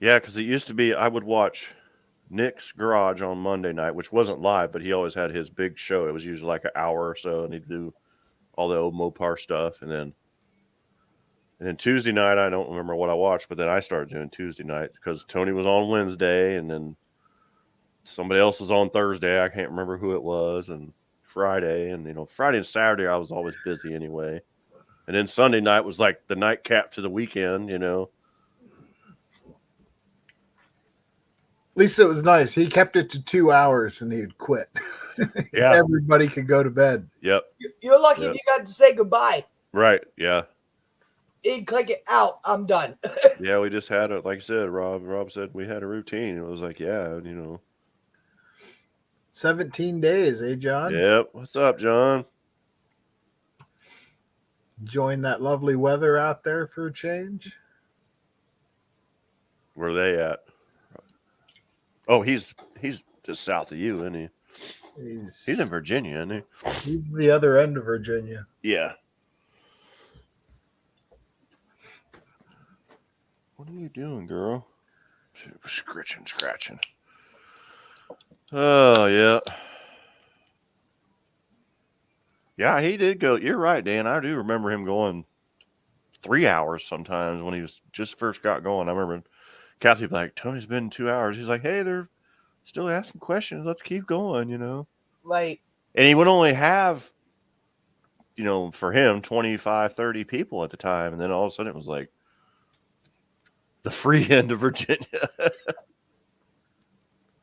Yeah, because it used to be I would watch Nick's Garage on Monday night, which wasn't live, but he always had his big show. It was usually like an hour or so, and he'd do all the old Mopar stuff. And then Tuesday night, I don't remember what I watched, but then I started doing Tuesday night because Tony was on Wednesday, and then somebody else was on Thursday. I can't remember who it was, and Friday. And, Friday and Saturday, I was always busy anyway. And then Sunday night was like the nightcap to the weekend, At least it was nice. He kept it to 2 hours and he'd quit. Yeah. Everybody could go to bed. Yep. You're lucky you got to say goodbye. Right. Yeah. he'd click it out. I'm done. Yeah, we just had it. Like I said, Rob said we had a routine. It was like, yeah, 17 days, eh, John? Yep. What's up, John? Enjoying that lovely weather out there for a change. Where are they at? Oh, he's just south of you, isn't he? He's in Virginia, isn't he? He's the other end of Virginia. Yeah. What are you doing, girl? Scratching. Oh, yeah. Yeah, he did go. You're right, Dan. I do remember him going 3 hours sometimes when he was just first got going. I remember Kathy would be like, Tony's been 2 hours. He's like, hey, they're still asking questions. Let's keep going. Right. And he would only have, for him, 25, 30 people at the time. And then all of a sudden it was like the free end of Virginia.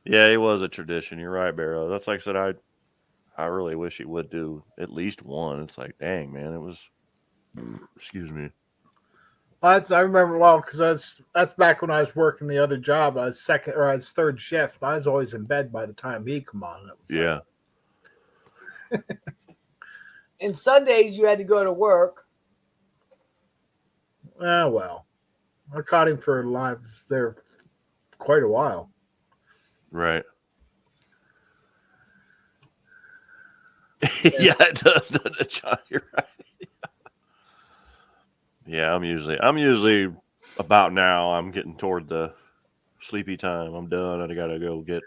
Yeah, it was a tradition. You're right, Barrow. That's like I said, I really wish he would do at least one. It's like, dang, man, it was, excuse me. I remember because that's back when I was working the other job. I was third shift. I was always in bed by the time he'd come on. It was Yeah. And Sundays you had to go to work. Well, I caught him for lives there quite a while. Right. Yeah, it does, doesn't it, John? You're right. Yeah, I'm usually about now. I'm getting toward the sleepy time. I'm done. I gotta go get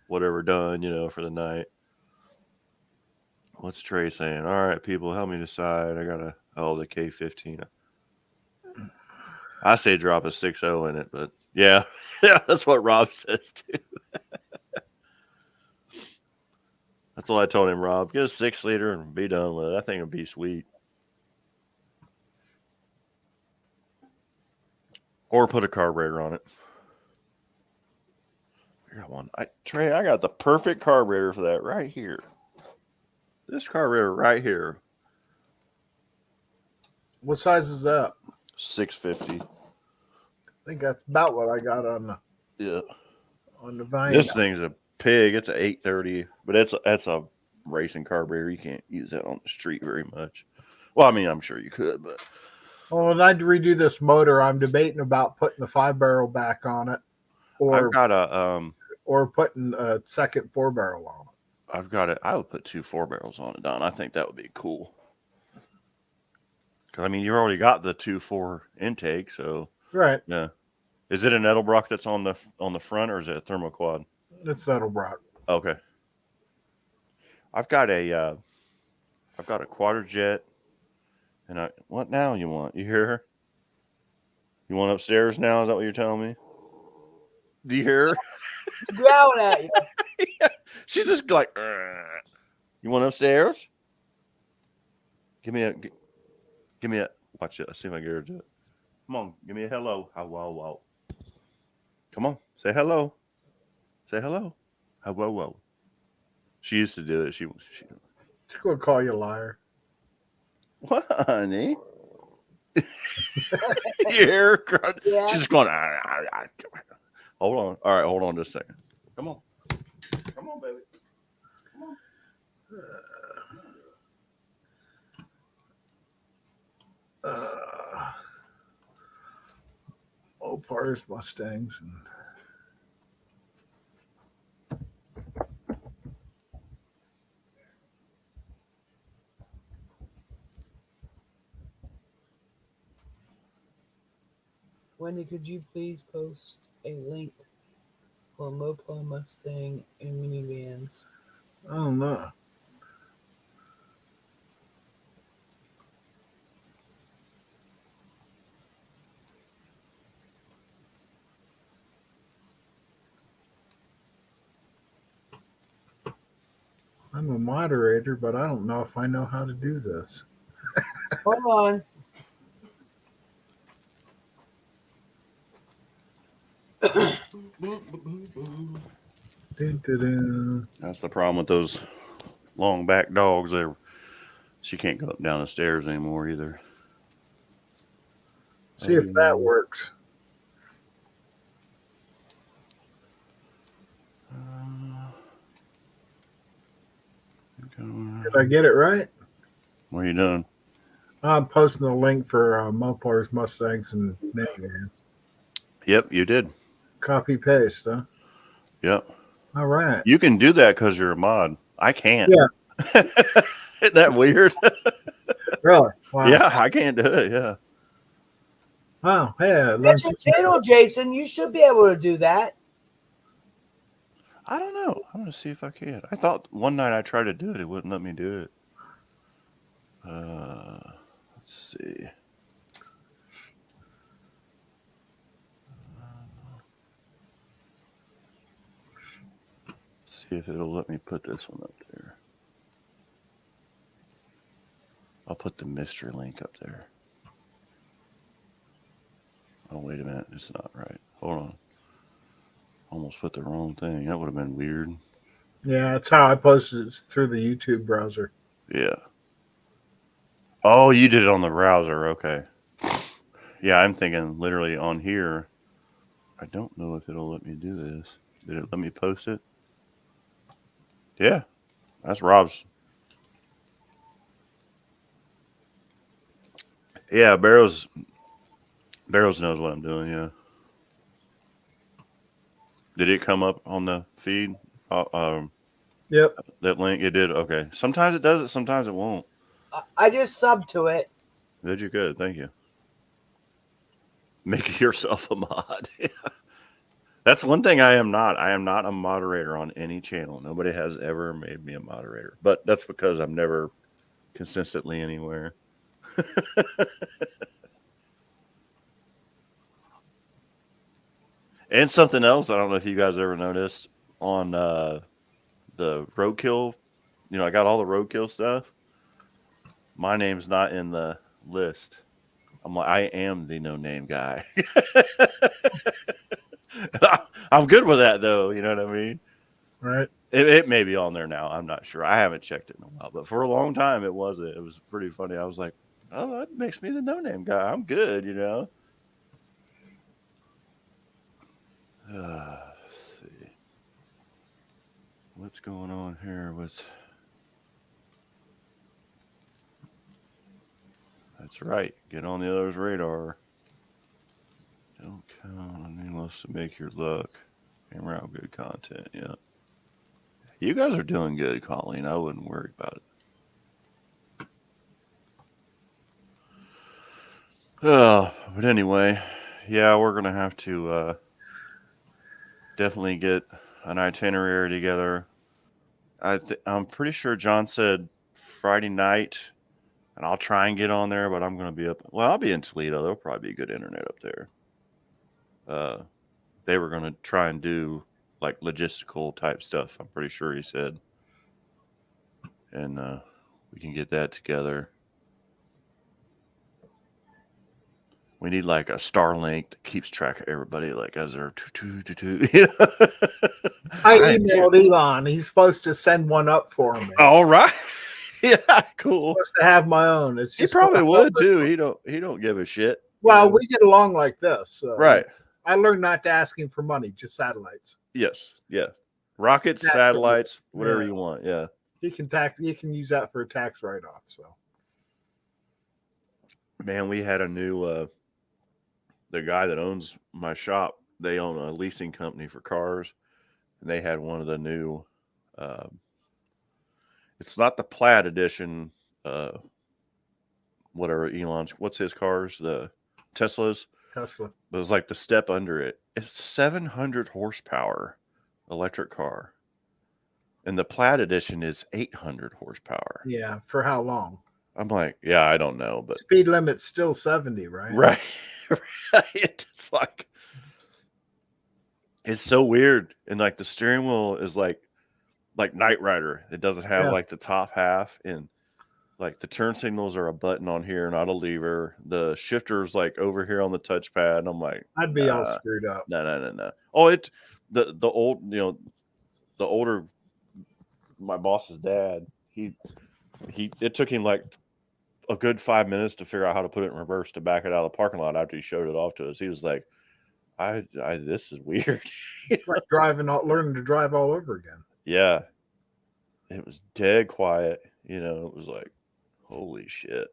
whatever done, for the night. What's Trey saying? All right, people, help me decide. The K15. I say drop a 6.0 in it, but yeah, that's what Rob says too. That's all I told him, Rob. Get a 6-liter and be done with it. I think it'd be sweet. Or put a carburetor on it. I got one. Trey, I got the perfect carburetor for that right here. This carburetor right here. What size is that? 650. I think that's about what I got on the Vine. This thing's a pig. It's an 830, but that's a racing carburetor. You can't use that on the street very much. Well, I mean, I'm sure you could, but. Well, when I redo this motor, I'm debating about putting the 5-barrel back on it, I've got or putting a second 4-barrel on it. I've got it. I would put 2 4-barrels on it, Don. I think that would be cool. Because I mean, you already got the 2.4 intake, so right. Yeah. Is it an Edelbrock that's on the front, or is it a thermoquad? It's Edelbrock. Okay. I've got a Quadrajet. And what now you want? You hear her? You want upstairs now? Is that what you're telling me? Do you hear her? Growling at you. Yeah. She's just like, you want upstairs? Give me a, watch it. Let's see if I can get her to do it. Come on, give me a hello. Whoa. Come on, say hello. Say hello. Whoa. She used to do it. She's going to call you a liar. What, honey? You hear her? Yeah. She's just going, Hold on. All right, hold on just a second. Come on, baby. Come on. Opars, Mustangs, and Wendy, could you please post a link for Mopar, Mustang, and minivans? I don't know. I'm a moderator, but I don't know if I know how to do this. Hold on. That's the problem with those long back dogs. She can't go up and down the stairs anymore either. See if that works. Did I get it right? What are you doing? I'm posting a link for Mopars, Mustangs, and minivans. Yep, you did. Copy paste, huh? Yep. All right. You can do that because you're a mod. I can't. Yeah. Isn't that weird? Really? Wow. Yeah, I can't do it. Yeah. Oh, yeah. That's your channel, Jason. You should be able to do that. I don't know. I'm going to see if I can. I thought one night I tried to do it. It wouldn't let me do it. Let's see. See if it'll let me put this one up there. I'll put the mystery link up there. Oh, wait a minute. It's not right. Hold on. Almost put the wrong thing. That would have been weird. Yeah, that's how I posted it through the YouTube browser. Yeah. Oh, you did it on the browser. Okay. Yeah, I'm thinking literally on here. I don't know if it'll let me do this. Did it let me post it? Yeah. That's Rob's. Yeah, Barrows knows what I'm doing, yeah. Did it come up on the feed? Yep. That link? It did? Okay. Sometimes it does it, sometimes it won't. I just subbed to it. Did you? Good. Thank you. Make yourself a mod. That's one thing I am not. I am not a moderator on any channel. Nobody has ever made me a moderator. But that's because I'm never consistently anywhere. And something else, I don't know if you guys ever noticed on the roadkill. You know, I got all the roadkill stuff. My name's not in the list. I'm like, I am the no name guy. I'm good with that though. You know what I mean? Right. It may be on there now. I'm not sure. I haven't checked it in a while, but for a long time it wasn't. It was pretty funny. I was like, oh, that makes me the no name guy. I'm good, you know. Let's see. What's going on here with... That's right. Get on the other's radar. Don't count on anyone else to make your luck. Hammer out good content. Yeah. You guys are doing good, Colleen. I wouldn't worry about it. But anyway, yeah, we're going to have to definitely get an itinerary together. I'm pretty sure John said Friday night, and I'll try and get on there, but I'm going to be up. Well, I'll be in Toledo. There'll probably be good internet up there. They were going to try and do like logistical type stuff. I'm pretty sure he said, and we can get that together. We need like a Starlink that keeps track of everybody, like as they're you know? I emailed Elon. He's supposed to send one up for me. All right. Yeah, cool. I'm supposed to have my own. It's He just probably would too. He don't give a shit. Well, we get along like this. So Right. I learned not to ask him for money, just satellites. Yes. Yeah. Rockets, satellites, whatever you want. Yeah. He can use that for a tax write-off. So, man, we had a new the guy that owns my shop, they own a leasing company for cars, and they had one of the new it's not the Plaid edition, whatever what's his cars, the Tesla, but it's like the step under it. It's 700 horsepower electric car, and the Plaid edition is 800 horsepower. Yeah, for how long? I'm like, yeah, I don't know, but speed limit's still 70, right? Right. It's like, it's so weird, and like the steering wheel is like Knight Rider. It doesn't have like the top half, and like the turn signals are a button on here, not a lever. The shifter's like over here on the touchpad. And I'm like, I'd be all screwed up. No. Oh, the old, you know, the older, my boss's dad, it took him like a good 5 minutes to figure out how to put it in reverse to back it out of the parking lot after he showed it off to us. He was like, I this is weird. It's like learning to drive all over again. Yeah. It was dead quiet. You know, it was like, holy shit.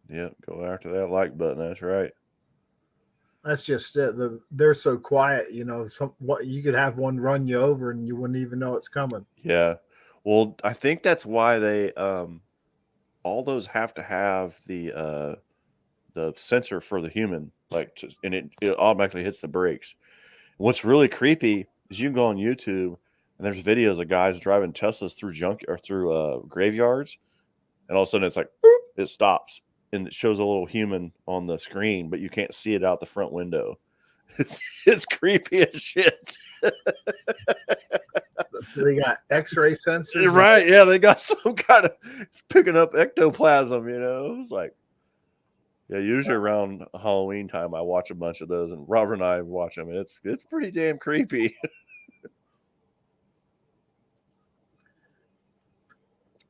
Yep, go after that like button. That's right. That's just it. They're so quiet, you know. What you could have one run you over and you wouldn't even know it's coming. Yeah. Well, I think that's why they all those have to have the sensor for the human, like, and it automatically hits the brakes. What's really creepy is you can go on YouTube and there's videos of guys driving Teslas through graveyards, and all of a sudden it's like boop, it stops and it shows a little human on the screen, but you can't see it out the front window. It's creepy as shit. They got X-ray sensors, Right? Yeah, they got some kind of picking up ectoplasm. You know, it's like, yeah. Usually around Halloween time, I watch a bunch of those, and Robert and I watch them. It's pretty damn creepy.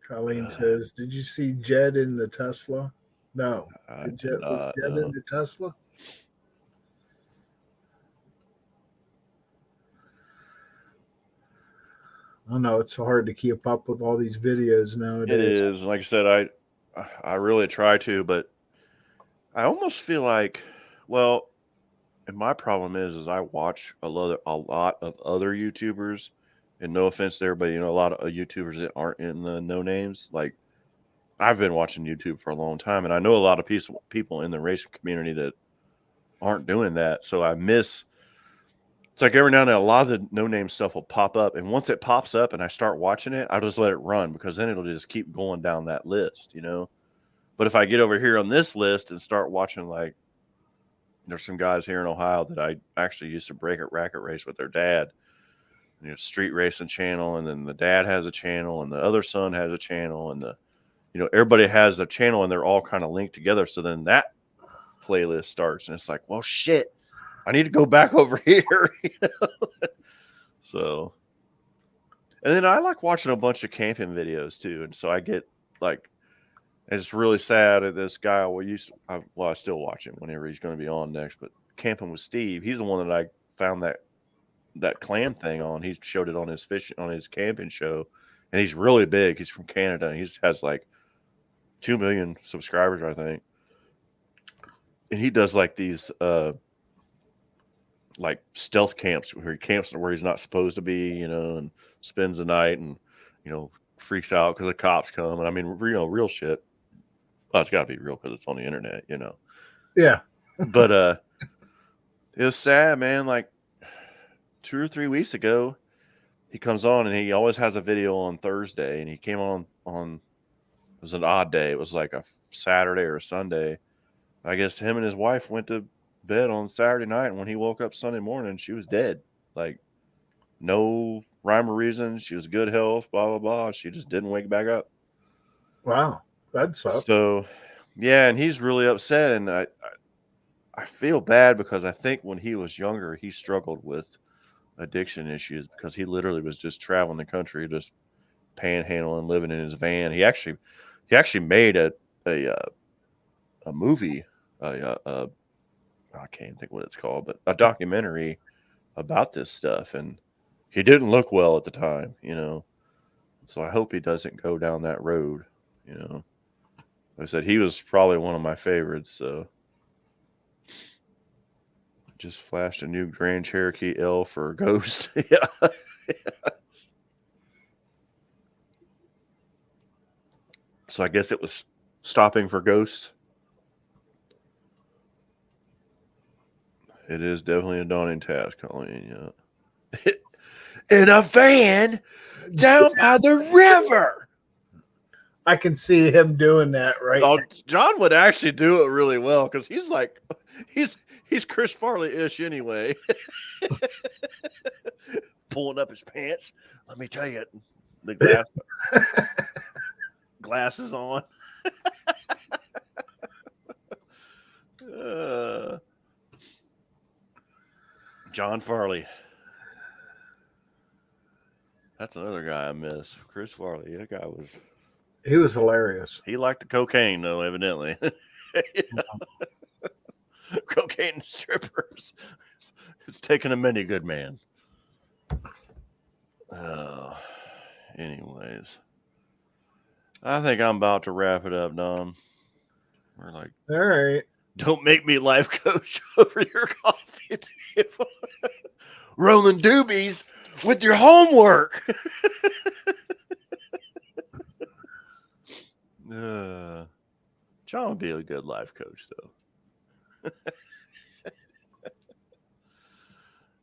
Colleen says, "Did you see Jed in the Tesla?" No. I Was did not Jed know. in the Tesla? I know it's hard to keep up with all these videos nowadays. It is. Like I said, I really try to, but I almost feel like, well, and my problem is I watch a lot of other YouTubers, and no offense to everybody, you know, a lot of YouTubers that aren't in the no names. Like, I've been watching YouTube for a long time, and I know a lot of people in the racing community that aren't doing that. So I miss. It's like every now and then, a lot of the no name stuff will pop up, and once it pops up and I start watching it, I'll just let it run because then it'll just keep going down that list, you know. But if I get over here on this list and start watching, like, there's some guys here in Ohio that I actually used to break at racket race with their dad. You know, street racing channel, and then the dad has a channel, and the other son has a channel, and everybody has a channel, and they're all kind of linked together. So then that playlist starts, and it's like, well, shit, I need to go back over here. You know? So, and then I like watching a bunch of camping videos too, and so I get like, it's really sad that this guy I still watch him whenever he's going to be on next, but Camping with Steve, he's the one that I found that clam thing on. He showed it on his camping show, and he's really big. He's from Canada, and he has like 2 million subscribers, I think. And he does like these like stealth camps where he camps where he's not supposed to be, you know, and spends the night, and freaks out because the cops come. And I mean, real shit. Well, it's got to be real because it's on the internet, you know. Yeah. But it was sad, man. Like 2 or 3 weeks ago, he comes on, and he always has a video on Thursday, and he came on it was an odd day. It was like a Saturday or a Sunday. I guess him and his wife went to bed on Saturday night, and when he woke up Sunday morning, she was dead. Like, no rhyme or reason. She was good health, blah blah blah. She just didn't wake back up. Wow, that sucks. So, yeah, and he's really upset, and I feel bad because I think when he was younger, he struggled with addiction issues because he literally was just traveling the country, just panhandling, living in his van. He actually made a movie. I can't think what it's called, but a documentary about this stuff, and he didn't look well at the time, you know. So I hope he doesn't go down that road, you know. Like I said, he was probably one of my favorites. So just flashed a new Grand Cherokee L for Ghost. Yeah. So I guess it was stopping for Ghost. It is definitely a daunting task, Colleen. Yeah. In a van down by the river. I can see him doing that right Oh, now. John would actually do it really well because he's like, he's Chris Farley-ish anyway. Pulling up his pants. Let me tell you, the glasses on. John Farley. That's another guy I miss. Chris Farley. That guy was He was hilarious. He liked the cocaine, though, evidently. Cocaine and strippers. It's taken a many good man. Anyways, I think I'm about to wrap it up, Don. We're like, All right. don't make me life coach over your coffee table. Rolling doobies with your homework. John would be a good life coach, though.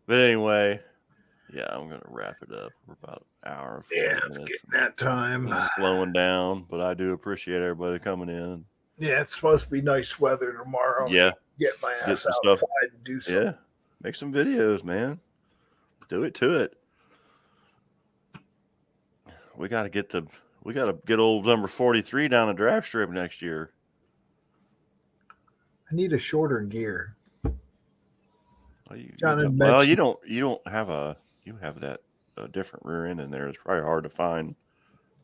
But anyway, yeah, I'm going to wrap it up. We're about an hour. Yeah, it's getting that time. Slowing down, but I do appreciate everybody coming in. Yeah, it's supposed to be nice weather tomorrow. Yeah. Get my ass some outside stuff. and do something. Yeah. Make some videos, man. Do it to it. We got to get old number 43 down the draft strip next year. I need a shorter gear. You don't have you have that different rear end in there. It's probably hard to find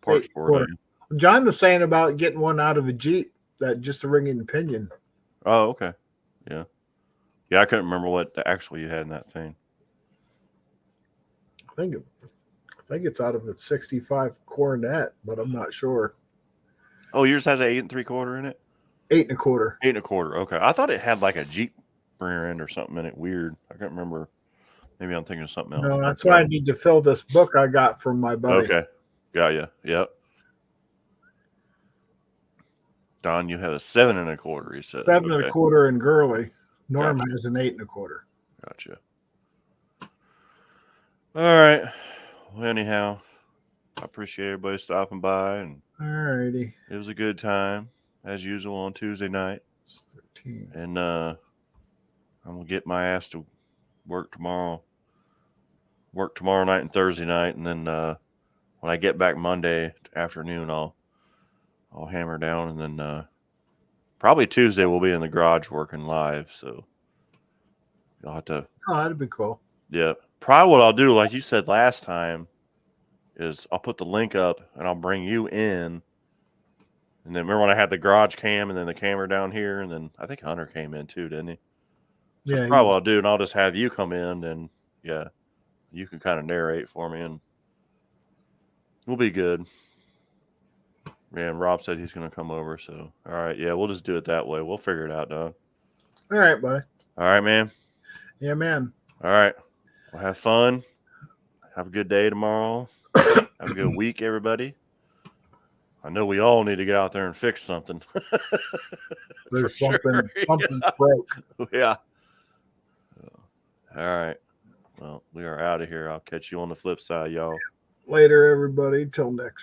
parts for it. John was saying about getting one out of a Jeep, that just a ring and pinion. Oh, okay. Yeah. Yeah, I couldn't remember what actually you had in that thing. I think it's out of a 65 Coronet, but I'm not sure. Oh, yours has an 8 3/4 in it? 8 1/4. 8 1/4. Okay. I thought it had like a Jeep rear end or something in it. Weird. I can't remember. Maybe I'm thinking of something else. No, that's why I need to fill this book I got from my buddy. Okay. Got you. Yep. Don, you had a 7 1/4. You said 7 1/4 in Gurley. Norm has an 8 1/4. Gotcha. All right. Well, anyhow, I appreciate everybody stopping by, and all righty. It was a good time as usual on Tuesday night. 13. And I'm gonna get my ass to work tomorrow. Work tomorrow night and Thursday night, and then when I get back Monday afternoon, I'll hammer down, and then probably Tuesday we'll be in the garage working live. So you'll have to. Oh, that'd be cool. Yeah. Probably what I'll do, like you said last time, is I'll put the link up and I'll bring you in. And then remember when I had the garage cam and then the camera down here, and then I think Hunter came in too, didn't he? So yeah. that's probably what I'll do, and I'll just have you come in, and yeah, you can kind of narrate for me, and we'll be good. Yeah, and Rob said he's going to come over, so all right, yeah, we'll just do it that way. We'll figure it out, dog. All right, buddy. All right, man. Yeah, man. All right. Well, have fun. Have a good day tomorrow. Have a good week, everybody. I know we all need to get out there and fix something. There's something broke. Yeah. All right. Well, we are out of here. I'll catch you on the flip side, y'all. Later, everybody. Till next